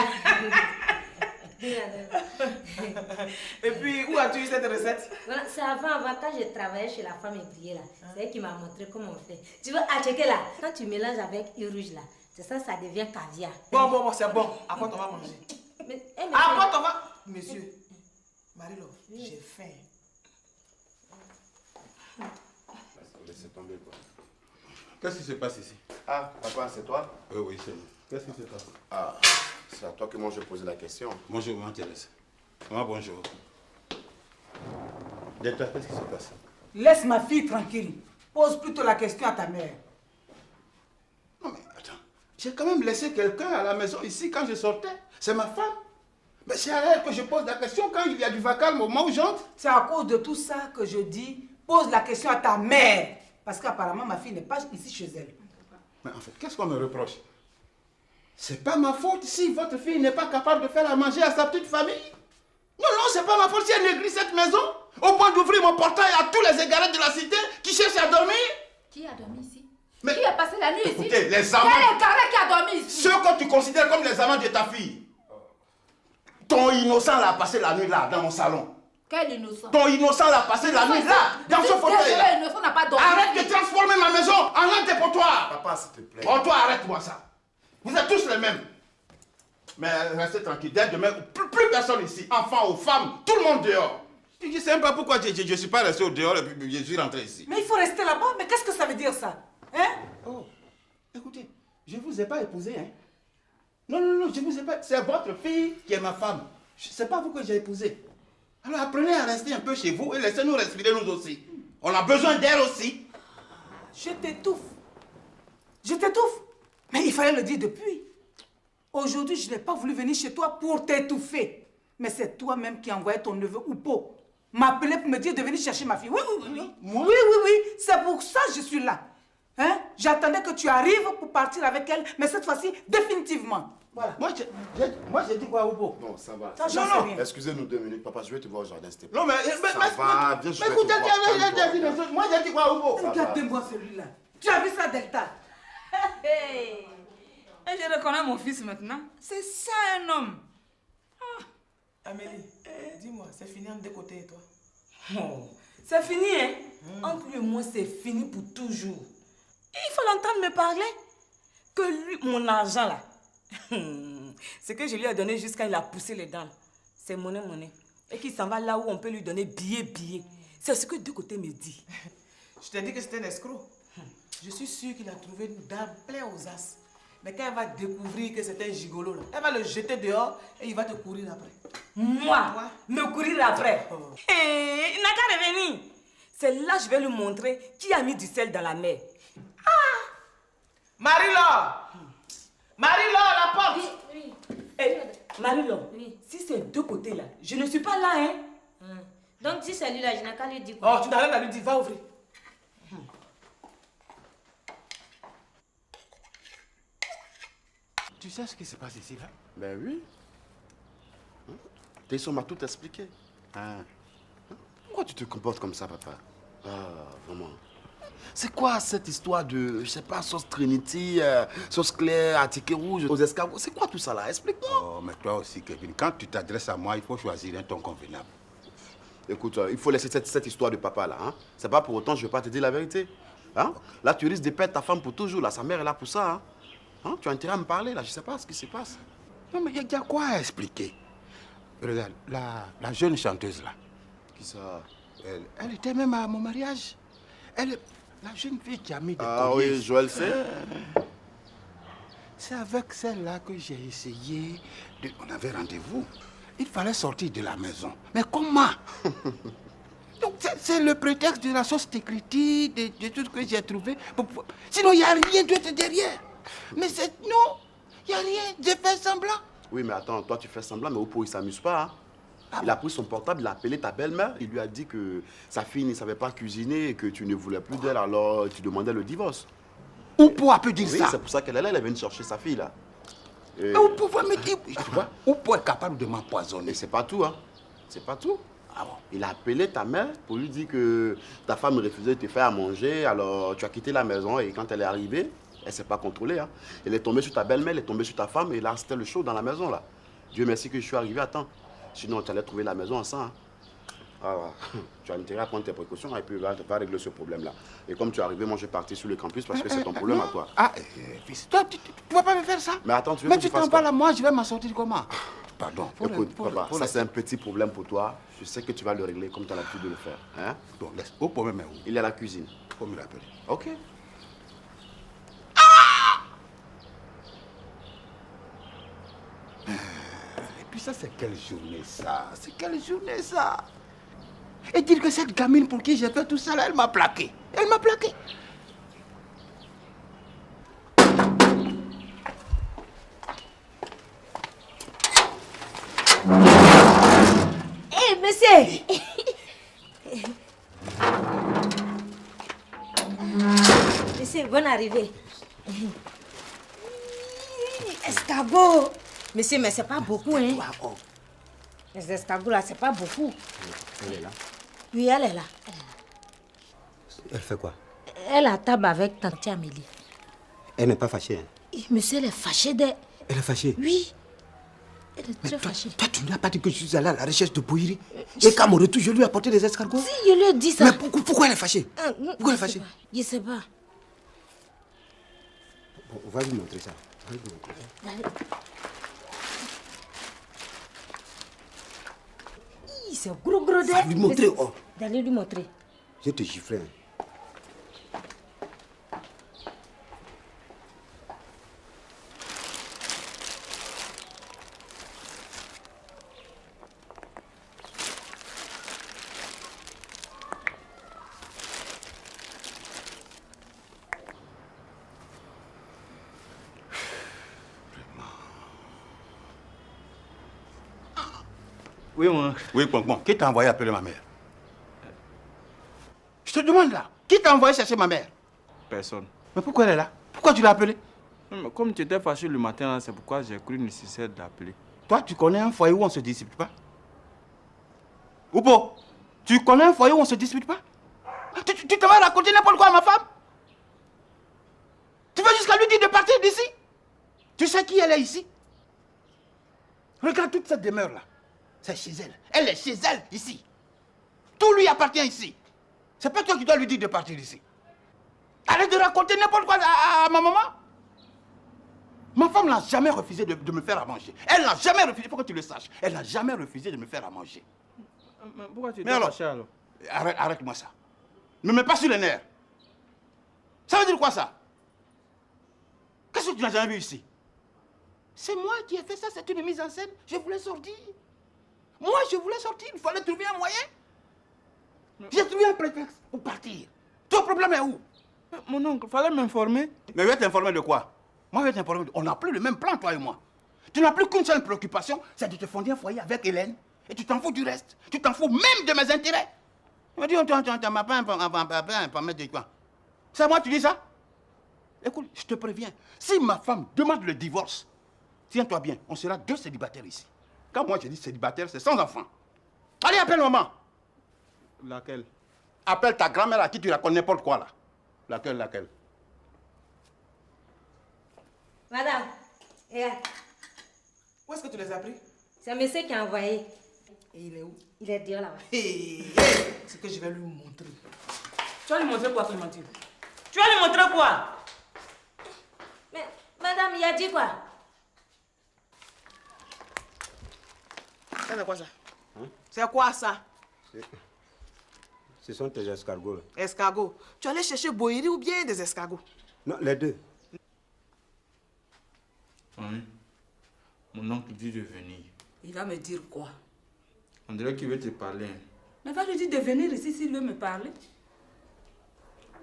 S2: Et puis, où as-tu eu cette recette?
S8: Voilà, c'est avant, quand je travaillais chez la femme ébriée là. C'est elle qui m'a montré comment on fait. Tu veux Atieke là, quand tu mélanges avec huile rouge là, c'est ça, ça devient caviar.
S2: Bon, c'est bon. Apporte, on va manger. Apporte, on va... Monsieur, Marie-Laure, j'ai faim.
S11: Laissez tomber quoi.
S13: Qu'est-ce qui se passe ici?
S11: Ah, papa, c'est toi?
S13: Oui, c'est moi. Qu'est-ce qui se passe?
S11: Ah, c'est à toi que moi je posais la question.
S13: Bonjour, maman Thérèse. Maman, bonjour. Dites-toi, qu'est-ce qui se passe?
S5: Laisse ma fille tranquille. Pose plutôt la question à ta mère.
S6: Non mais attends, j'ai quand même laissé quelqu'un à la maison ici quand je sortais. C'est ma femme. Mais c'est à elle que je pose la question quand il y a du vacarme au moment où j'entre.
S5: C'est à cause de tout ça que je dis, pose la question à ta mère. Parce qu'apparemment, ma fille n'est pas ici chez elle.
S6: Mais en fait, qu'est-ce qu'on me reproche? C'est pas ma faute si votre fille n'est pas capable de faire à manger à sa petite famille. Non, c'est pas ma faute si elle néglige cette maison, au point d'ouvrir mon portail à tous les égarés de la cité qui cherchent à dormir.
S12: Qui a dormi ici?
S6: Mais
S12: qui a passé la nuit ici?
S6: Écoutez, les amants...
S12: Quel égaré qui a dormi ici?
S6: Ceux que tu considères comme les amants de ta fille. Ton innocent l'a passé la nuit là, dans mon salon.
S12: Quel innocent?
S6: Ton innocent l'a passé la nuit là, dans ce fauteuil là.
S12: Innocent n'a pas dormi.
S6: Arrête de transformer ma maison en un dépotoir.
S11: Papa, s'il te plaît.
S6: Oh, toi, arrête-moi ça. Vous êtes tous les mêmes. Mais restez tranquille. Dès demain, plus personne ici. Enfants ou femmes, tout le monde dehors. Je ne sais même pas pourquoi je ne suis pas resté au dehors et puis je suis rentré ici.
S5: Mais il faut rester là-bas. Mais qu'est-ce que ça veut dire ça? Hein?
S6: Oh, écoutez, je ne vous ai pas épousé, hein. Non, je ne vous ai pas... C'est votre fille qui est ma femme. Ce n'est pas vous que j'ai épousé. Alors apprenez à rester un peu chez vous et laissez-nous respirer nous aussi. On a besoin d'air aussi.
S5: Je t'étouffe. Je t'étouffe. Mais il fallait le dire depuis. Aujourd'hui, je n'ai pas voulu venir chez toi pour t'étouffer. Mais c'est toi-même qui envoyais ton neveu Oupo m'appeler pour me dire de venir chercher ma fille. Oui.
S6: Moi?
S5: Oui. C'est pour ça que je suis là. Hein? J'attendais que tu arrives pour partir avec elle, mais cette fois-ci, définitivement. Voilà.
S6: Moi, j'ai dit quoi, Oupo?
S11: Non, ça va.
S5: Ça, j'en sais rien.
S11: Excusez-nous 2 minutes, papa, je vais te voir au jardin, s'il te plaît.
S6: Non, mais...
S11: ça va, viens, je vais te
S6: écoutez,
S11: voir.
S6: moi, j'ai dit quoi, Oupo?
S5: Regardez-moi celui-là. Tu as vu ça, Delta?
S10: Hey. Et je reconnais mon fils maintenant. C'est ça un homme.
S2: Amélie, dis-moi, c'est fini entre deux côtés et toi?
S3: Oh, c'est fini, hein? Entre lui et moi, c'est fini pour toujours. Et il faut l'entendre me parler. Que lui, mon argent là, ce que je lui ai donné jusqu'à il a poussé les dents, c'est monnaie. Et qu'il s'en va là où on peut lui donner billet. C'est ce que deux côtés me dit.
S2: Je t'ai dit que c'était un escroc. Je suis sûre qu'il a trouvé une dame plein aux as. Mais quand elle va découvrir que c'est un gigolo, là, elle va le jeter dehors et il va te courir après.
S3: Moi, me courir après. Il n'a qu'à revenir. C'est là que je vais lui montrer qui a mis du sel dans la mer.
S2: Marie-Laure! Marie-Laure, la porte!
S8: Oui.
S3: Marie-Laure, si c'est deux côtés là, je ne suis pas là, hein.
S8: Donc si c'est lui là, je n'ai qu'à lui dire quoi?
S2: Oh, tu n'as rien à lui dire, va ouvrir.
S6: Tu sais ce qui se passe ici, là?
S11: Ben oui. Tesson m'a tout expliqué. Pourquoi tu te comportes comme ça, papa? Ah, vraiment. C'est quoi cette histoire de, je sais pas, sauce Trinity, sauce claire, à ticket rouge, aux escargots? C'est quoi tout ça là? Explique-moi.
S13: Oh, mais toi aussi, Kevin, quand tu t'adresses à moi, il faut choisir un ton convenable.
S11: Écoute, il faut laisser cette histoire de papa là. Hein? C'est pas pour autant que je vais pas te dire la vérité. Hein? Là, tu risques de perdre ta femme pour toujours. Là. Sa mère est là pour ça. Hein? Tu as intérêt à me parler là. Je sais pas ce qui se passe.
S13: Non, mais il y a quoi à expliquer? Regarde, la jeune chanteuse là.
S11: Qui ça?
S13: Elle était même à mon mariage. La jeune fille qui a mis des
S11: Ah
S13: colliers.
S11: oui, Joël sait.
S13: C'est avec celle-là que j'ai essayé de... On avait rendez-vous. Il fallait sortir de la maison. Mais comment? Donc c'est le prétexte de la sauce d'écriture, de tout ce que j'ai trouvé. Sinon, il n'y a rien d'autre derrière. Mais c'est... Non, il n'y a rien. J'ai fait semblant.
S11: Oui, mais attends, toi tu fais semblant, mais Oupo il s'amuse pas. Hein. Il a pris son portable, il a appelé ta belle-mère, il lui a dit que sa fille ne savait pas cuisiner et que tu ne voulais plus d'elle, alors tu demandais le divorce.
S13: Oupo a pu dire
S11: oui,
S13: ça.
S11: C'est pour ça qu'elle est venue chercher sa fille là. Et...
S13: Mais Oupo va me dire, tu vois, Oupo est capable de m'empoisonner.
S11: Et c'est pas tout, hein. C'est pas tout. Ah bon. Il a appelé ta mère pour lui dire que ta femme refusait de te faire à manger, alors tu as quitté la maison et quand elle est arrivée, elle ne s'est pas contrôlée. Hein. Elle est tombée sur ta belle-mère, elle est tombée sur ta femme et là c'était le show dans la maison là. Dieu merci que je suis arrivé à temps. Sinon tu allais trouver la maison ensemble. Hein. Alors, tu as intérêt à prendre tes précautions et puis va régler ce problème là. Et comme tu es arrivé, moi je vais partir sur le campus parce que c'est ton problème à toi.
S13: Ah, fils, toi tu ne vas pas me faire ça.
S11: Mais attends, tu veux
S13: mais
S11: que
S13: tu
S11: je fasse
S13: t'en parles à moi, je vais m'en sortir comment? Pardon.
S11: Écoute, papa, ça c'est un petit problème pour toi. Je sais que tu vas le régler comme tu as l'habitude de le faire. Hein?
S13: Bon, laisse. Au problème est où?
S11: Il est à la cuisine.
S13: Faut me l'appeler.
S11: Ok.
S13: Et puis ça, c'est quelle journée ça? C'est quelle journée ça? Et dire que cette gamine pour qui j'ai fait tout ça là, elle m'a plaqué. Elle m'a plaqué.
S8: Hé, monsieur! Monsieur, bonne arrivée. Escargot! Monsieur, mais c'est pas beaucoup, hein? Les escargots là, c'est pas beaucoup.
S7: Elle est là.
S8: Oui, elle est là.
S7: Elle fait quoi?
S8: Elle est à table avec tante Amélie.
S7: Elle n'est pas fâchée. Hein?
S8: Monsieur, elle est fâchée d'elle.
S7: Elle est fâchée?
S8: Oui. Elle est très fâchée.
S7: Toi, tu ne lui as pas dit que je suis allé à la recherche de Bouhiri et qu'à mon retour, je lui ai apporté des escargots?
S8: Si, je lui ai dit ça.
S7: Mais pourquoi elle est fâchée? Pourquoi elle est fâchée?
S8: Je sais pas.
S7: Bon, on va lui montrer ça. On va lui montrer ça.
S8: Allez. C'est gros d'elle.
S7: Va lui montrer. Oh.
S8: D'aller lui montrer.
S7: Je te giflerai.
S13: Oui, mon... Oui, bon, qui t'a envoyé appeler ma mère? Je te demande là, qui t'a envoyé chercher ma mère?
S14: Personne.
S13: Mais pourquoi elle est là? Pourquoi tu l'as appelée?
S14: Comme tu étais fâché le matin, c'est pourquoi j'ai cru nécessaire d'appeler.
S13: Toi, tu connais un foyer où on ne se dispute pas? Oupo, tu connais un foyer où on ne se dispute pas? Tu te vas raconter n'importe quoi à ma femme? Tu vas jusqu'à lui dire de partir d'ici? Tu sais qui elle est ici? Regarde toute cette demeure-là. C'est chez elle. Elle est chez elle, ici. Tout lui appartient ici. C'est pas toi qui dois lui dire de partir d'ici. Arrête de raconter n'importe quoi à ma maman. Ma femme n'a jamais refusé de me faire à manger. Elle n'a jamais refusé, il faut que tu le saches. Elle n'a jamais refusé de me faire à manger.
S14: Mais pourquoi tu
S13: Mais
S14: es
S13: alors,
S14: fâché alors?
S13: arrête-moi ça. Ne me mets pas sur les nerfs. Ça veut dire quoi ça? Qu'est-ce que tu n'as jamais vu ici? C'est moi qui ai fait ça, c'est une mise en scène. Je voulais sortir. Moi, je voulais sortir, il fallait trouver un moyen. J'ai trouvé un prétexte pour partir. Ton problème est où?
S14: Mon oncle, il fallait m'informer.
S13: Mais je vais t'informer de quoi? Moi, je vais t'informer. On n'a plus le même plan, toi et moi. Tu n'as plus qu'une seule préoccupation, c'est de te fonder un foyer avec Hélène. Et tu t'en fous du reste. Tu t'en fous même de mes intérêts. Tu me dis, tu m'as pas un de quoi? C'est à moi que tu dis ça? Écoute, je te préviens. Si ma femme demande le divorce, tiens-toi bien, on sera 2 célibataires ici. Quand moi je dis célibataire, c'est sans enfant. Allez, appelle maman.
S14: Laquelle?
S13: Appelle ta grand-mère à qui tu racontes n'importe quoi là. Laquelle?
S8: Madame,
S2: Où est-ce que tu les as pris?
S8: c'est un monsieur qui a envoyé.
S2: Et il est où?
S8: Il est dehors là-bas.
S2: C'est que je vais lui montrer.
S5: Tu vas lui montrer quoi, Clémentine? Tu vas lui montrer quoi?
S8: Mais, madame, il a dit quoi?
S2: C'est quoi ça? C'est quoi ça?
S7: Ce sont tes escargots.
S2: Escargots. Tu allais chercher Bohiri ou bien des escargots?
S7: Non, les deux.
S14: Oui. Mon oncle dit de venir.
S10: Il va me dire quoi?
S14: On dirait qu'il veut te parler.
S10: Mais va lui dire de venir ici s'il veut me parler.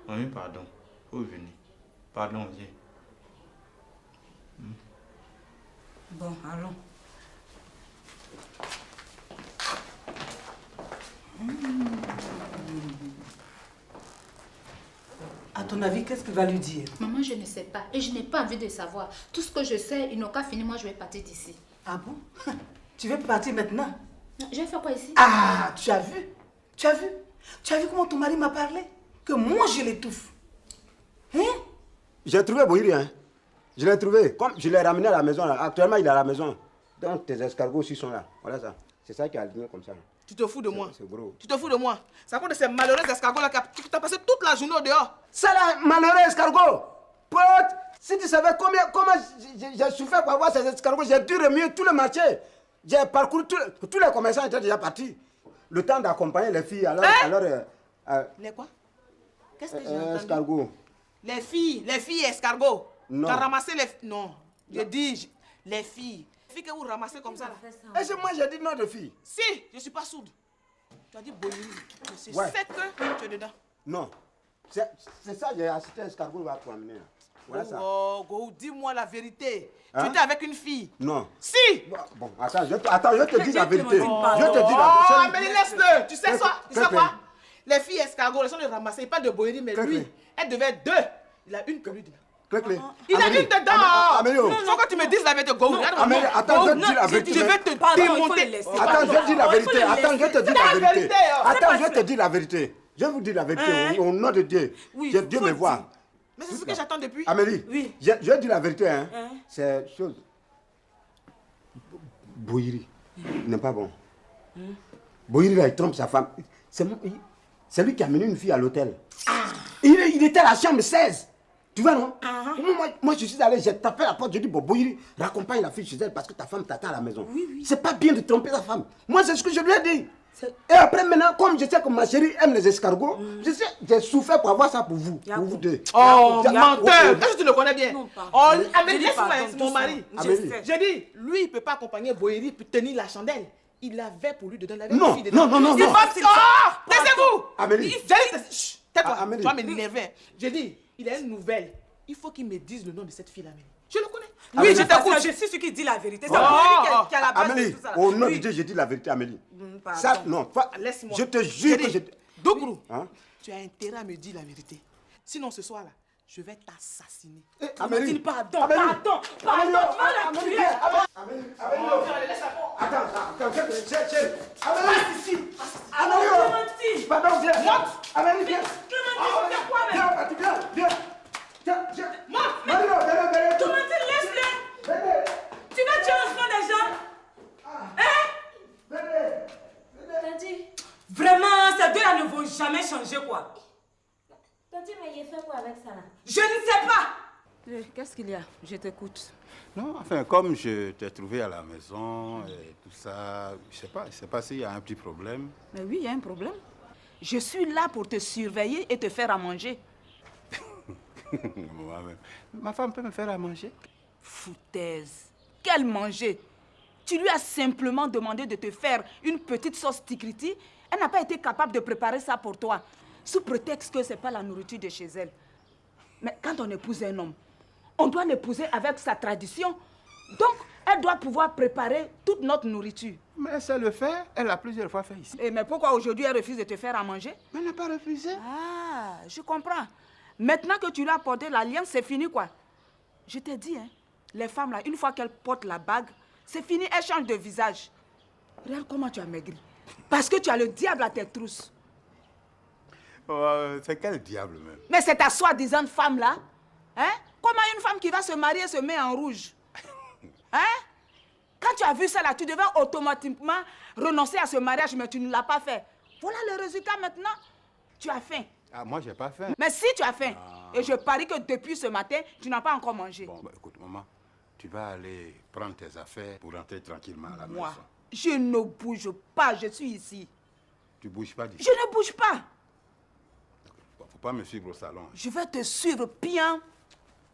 S14: Oui, pardon. Faut venir. Pardon, viens.
S10: Bon, allons.
S5: À ton avis, qu'est-ce qu'il va lui dire?
S12: Maman, je ne sais pas. Et je n'ai pas envie de savoir. Tout ce que je sais, ils n'ont qu'à finir. Moi, je vais partir d'ici.
S5: Ah bon? Tu veux partir maintenant?
S12: Je vais faire quoi ici?
S5: Ah, tu as vu? Tu as vu? Tu as vu comment ton mari m'a parlé? Que moi, je l'étouffe. Hein?
S7: J'ai trouvé Bohiri, hein. Je l'ai trouvé. Comme je l'ai ramené à la maison, là. Actuellement, il est à la maison. Donc, tes escargots aussi sont là. Voilà ça. C'est ça qui a aligné comme ça.
S2: Tu te fous de moi?
S7: C'est gros.
S2: Tu te fous de moi? C'est à cause de ces malheureux escargots-là qui t'ont passé toute la journée au dehors.
S7: C'est là, malheureux escargot. Pote, si tu savais comment j'ai souffert pour avoir ces escargots, j'ai dû remuer tout le marché. J'ai parcouru tous les commerçants étaient déjà partis. Le temps d'accompagner les filles. Alors,
S2: les quoi? Qu'est-ce que j'ai entendu?
S7: Escargots.
S2: Les filles escargots.
S7: Non.
S2: Tu as ramassé les filles. Non. Je dis les filles. Les filles que vous ramassez comme ça là.
S7: Est-ce que moi j'ai dit non de filles?
S2: Si, je ne suis pas sourde. Tu as dit Bohiri. Je
S7: Ouais.
S2: sais que tu es dedans.
S7: Non. C'est ça, j'ai assisté à escargot va pour amener. Voilà ça.
S2: Oh, Go, dis-moi la vérité.
S7: Hein?
S2: Tu étais avec une fille?
S7: Non.
S2: Si!
S7: Bon, attends, je te dis la vérité. Je te dis
S2: Oh,
S7: la
S2: mais laisse-le. Tu sais quoi? Les filles escargots, elles sont les ramasser. Pas de Bohiri, mais lui, elle devait être deux. Il a une que lui dedans. Il a une dedans.
S7: Amélio.
S2: Faut que tu me dises la vérité, Go.
S7: Amélio, attends, je te dis la vérité.
S2: Je vais te démonter.
S7: Attends, je te dis la vérité. Attends, je te dis la vérité. Attends, je te dis la vérité. Je vous dis la vérité au nom de Dieu. Dieu me voit.
S2: Mais c'est ce que j'attends depuis.
S7: Amélie,
S2: oui.
S7: Je dis la vérité, hein. C'est chose. Bohiri n'est pas bon. Bohiri, là, il trompe sa femme. C'est lui qui a mené une fille à l'hôtel. Il était à la chambre 16. Tu vois, non? Moi, je suis allé, j'ai tapé la porte, je dis, bon, Bohiri, raccompagne la fille chez elle parce que ta femme t'attend à la maison. C'est pas bien de tromper ta femme. Moi, c'est ce que je lui ai dit. Et après, maintenant, comme je sais que ma chérie aime les escargots, j'ai souffert pour avoir ça pour vous. Pour vous deux.
S2: Oh, menteur! Est-ce que tu le connais bien? Oh, Amélie, laisse-moi, c'est mon mari. J'ai dit, lui, il ne peut pas accompagner Bohiri pour tenir la chandelle. Il avait pour lui de donner la fille dedans.
S7: Non.
S2: Laissez-vous!
S7: Amélie.
S2: Tais-toi, tu vas m'énerver. J'ai dit, il a une nouvelle. Il faut qu'il me dise le nom de cette fille-là, Amélie. Je le connais.
S5: Oui, je t'écoute. Je suis celui qui dit la vérité. C'est Bohiri qui a la base
S7: Amélie,
S5: de tout ça.
S7: au nom de Dieu, je dis la vérité, Amélie. Ça, non,
S2: laisse-moi.
S7: je te jure que je...
S2: Dougrou, tu as intérêt à me dire la vérité. Sinon, ce soir-là, je vais t'assassiner.
S7: Amélie,
S5: pardon. Tu vas la tuer.
S7: Amélie, pardon, viens. Amélie, viens. Viens.
S5: Clémentine, laisse-le. Tu vas tuer l'enfant des gens. Vraiment, ces deux-là ne vont jamais changer, quoi.
S8: Tanti, mais il fait quoi avec ça là?
S5: Je ne sais pas.
S10: Qu'est-ce qu'il y a? Je t'écoute.
S13: Non, enfin, comme je t'ai trouvé à la maison et tout ça, je sais pas s'il y a un petit problème.
S10: Mais oui, il y a un problème. Je suis là pour te surveiller et te faire à manger.
S13: Ma femme peut me faire à manger?
S10: Foutaise. Quel manger? Tu lui as simplement demandé de te faire une petite sauce tikriti. Elle n'a pas été capable de préparer ça pour toi, sous prétexte que ce n'est pas la nourriture de chez elle. Mais quand on épouse un homme, on doit l'épouser avec sa tradition. Donc, elle doit pouvoir préparer toute notre nourriture.
S13: Mais elle sait le faire. Elle l'a plusieurs fois fait ici.
S10: Et mais pourquoi aujourd'hui elle refuse de te faire à manger?
S13: Mais elle n'a pas refusé.
S10: Ah, je comprends. Maintenant que tu lui as porté l'alliance, c'est fini quoi. Je t'ai dit, hein, les femmes là, une fois qu'elles portent la bague, c'est fini, elles changent de visage. Regarde comment tu as maigri. Parce que tu as le diable à tes trousses.
S13: C'est quel diable même?
S10: Mais c'est ta soi-disant femme là. Hein? Comment une femme qui va se marier se met en rouge? Hein? Quand tu as vu ça là, tu devais automatiquement renoncer à ce mariage, mais tu ne l'as pas fait. Voilà le résultat maintenant. Tu as faim.
S13: Ah, moi, j'ai pas faim.
S10: Mais si tu as faim, et je parie que depuis ce matin, tu n'as pas encore mangé.
S13: Bon, bah, écoute, maman, tu vas aller prendre tes affaires pour rentrer tranquillement à la
S10: Moi,
S13: maison.
S10: je ne bouge pas, je suis ici.
S13: Tu bouges pas d'ici?
S10: Je ne bouge pas.
S13: pas me suivre au salon.
S10: Je vais te suivre bien.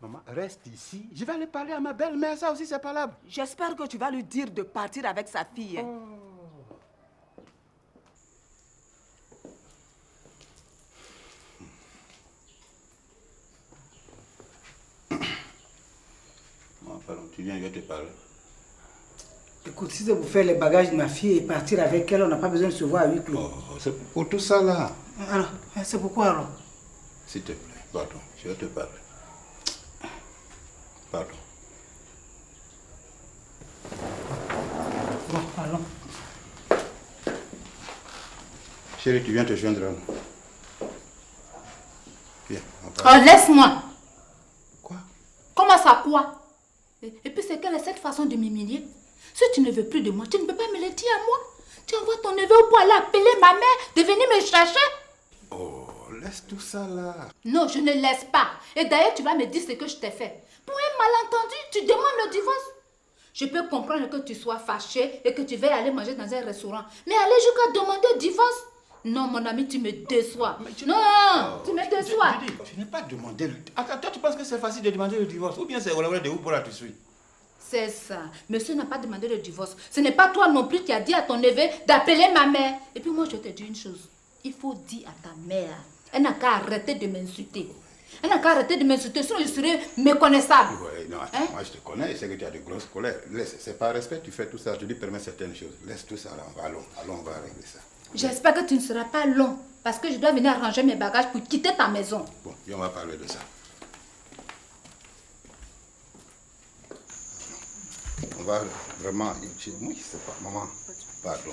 S13: Maman, reste ici. Je vais aller parler à ma belle-mère, ça aussi c'est valable.
S10: J'espère que tu vas lui dire de partir avec sa fille.
S13: Pardon, tu viens, je vais te parler.
S15: Écoute, si c'est pour faire les bagages de ma fille et partir avec elle, on n'a pas besoin de se voir à huis clos.
S13: Oh, c'est pour tout ça là.
S15: Alors, c'est pourquoi alors?
S13: S'il te plaît, pardon, je vais te parler. Pardon.
S15: Bon, allons.
S13: Chérie, tu viens te joindre à nous. Viens, on
S12: Oh,
S13: parle.
S12: laisse-moi.
S13: Quoi?
S12: Comment ça, quoi? Et puis, c'est quelle est cette façon de m'humilier? Si tu ne veux plus de moi, tu ne peux pas me le dire à moi. Tu envoies ton neveu pour aller appeler ma mère de venir me chercher.
S13: Oh, laisse tout ça là.
S12: Non, je ne laisse pas. Et d'ailleurs, tu vas me dire ce que je t'ai fait. Pour un malentendu, tu demandes le divorce. Je peux comprendre que tu sois fâché et que tu veuilles aller manger dans un restaurant. Mais aller jusqu'à demander le divorce? Non, mon ami, tu me déçois. Non, tu me déçois.
S13: Je n'ai pas demandé le... Attends, toi, tu penses que c'est facile de demander le divorce? Ou bien c'est Olawale de où pour la tu suis?
S12: C'est ça. Monsieur n'a pas demandé le divorce. Ce n'est pas toi non plus qui as dit à ton neveu d'appeler ma mère. Et puis moi, je te dis une chose. Il faut dire à ta mère. Elle n'a qu'à arrêter de m'insulter. Elle n'a qu'à arrêter de m'insulter, sinon je serai méconnaissable.
S13: Ouais, non, attends, moi je te connais, je sais que tu as de grosses colères. Laisse, c'est par respect que tu fais tout ça, je te permets certaines choses. Laisse tout ça là, allons, on va régler ça.
S12: J'espère que tu ne seras pas long, parce que je dois venir arranger mes bagages pour quitter ta maison.
S13: Bon, et on va parler de ça. On va vraiment... Moi, je sais pas, maman, pardon.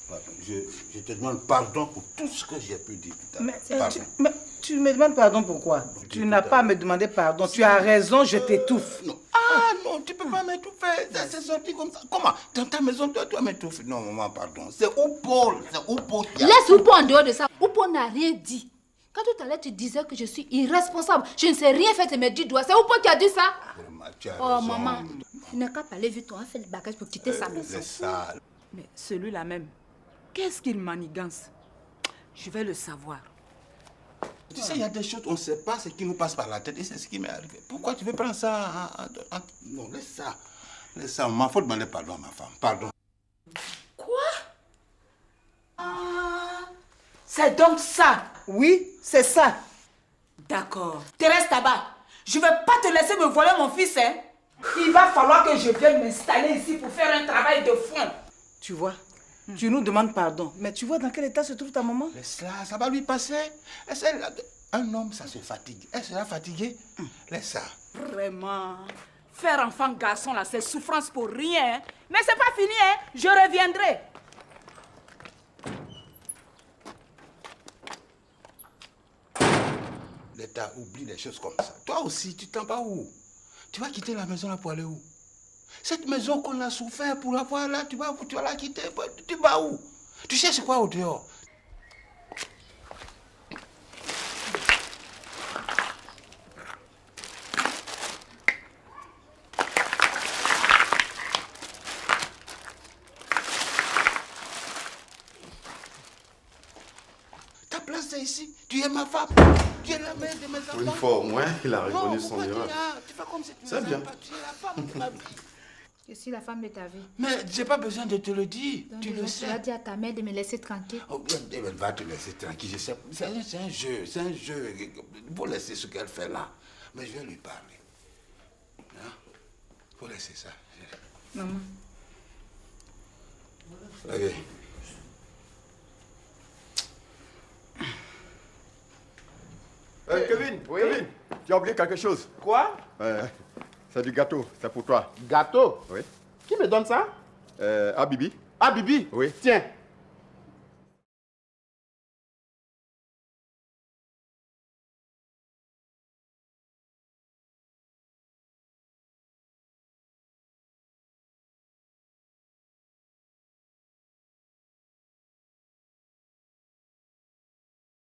S13: Pardon. Je te demande pardon pour tout ce que j'ai pu dire tout à l'heure.
S15: Mais tu me demandes pardon pourquoi? Tu n'as pas à me demander pardon. Tu as raison, je t'étouffe.
S13: Ah non, tu peux pas m'étouffer. Ça s'est sorti comme ça. Comment? Dans ta maison, toi, tu vas m'étouffer. Non, maman, pardon. C'est Oupo. C'est Oupo qui a...
S12: Laisse Oupo en dehors de ça. Oupo n'a rien dit. Quand tout à l'heure tu disais que je suis irresponsable, je ne sais rien faire de mes 10 doigts. C'est Oupo qui a dit ça? Oh maman, tu n'as qu'à parler vite. On a fait le bagage pour quitter sa maison.
S13: C'est ça.
S10: Mais celui-là même, qu'est-ce qu'il manigance? Je vais le savoir.
S13: Tu sais, il y a des choses, on ne sait pas ce qui nous passe par la tête et c'est ce qui m'est arrivé. Pourquoi tu veux prendre ça Non, laisse ça. Laisse ça. Il faut demander pardon à ma femme. Pardon.
S10: Quoi? Ah, c'est donc ça?
S15: Oui, c'est ça.
S10: D'accord. Thérèse Tabac, je ne vais pas te laisser me voler mon fils, hein? Il va falloir que je vienne m'installer ici pour faire un travail de fond.
S15: Tu vois, tu nous demandes pardon. Mais tu vois dans quel état se trouve ta maman?
S13: Laisse-la, ça va lui passer. Un homme, ça se fatigue. Elle sera fatiguée. Laisse ça.
S10: Vraiment. Faire enfant garçon, là, c'est souffrance pour rien. Hein? Mais c'est pas fini, hein? Je reviendrai.
S13: L'État oublie des choses comme ça. Toi aussi, tu t'en vas où? Tu vas quitter la maison là pour aller où? Cette maison qu'on a souffert pour avoir là, tu vas la quitter. Tu vas où? Tu cherches quoi au dehors? Ta place c'est ici. Tu es ma femme. Tu es la mère de mes enfants.
S11: Une fois au moins, il a reconnu
S13: Non,
S11: son
S13: pourquoi
S11: erreur.
S13: tu fais comme si tu
S11: C'est
S13: ne
S11: bien.
S13: savais pas. Tu es la femme de ma vie.
S12: Je suis la femme de ta vie.
S13: Mais j'ai pas besoin de te le dire.
S12: Donc,
S13: Tu le sais.
S12: Tu vas dire à ta mère de me laisser tranquille.
S13: Oh, elle va te laisser tranquille. Je sais. C'est un jeu. C'est un jeu. Il faut laisser ce qu'elle fait là. Mais je vais lui parler. Hein? Il faut laisser ça.
S12: Maman.
S13: Allez.
S11: Kevin, oui? Kevin, tu as oublié quelque chose.
S14: Quoi?
S11: C'est du gâteau, c'est pour toi.
S14: Gâteau?
S11: Oui.
S14: Qui me donne ça?
S11: Ah, Bibi.
S14: Ah, Bibi?
S11: Oui.
S14: Tiens.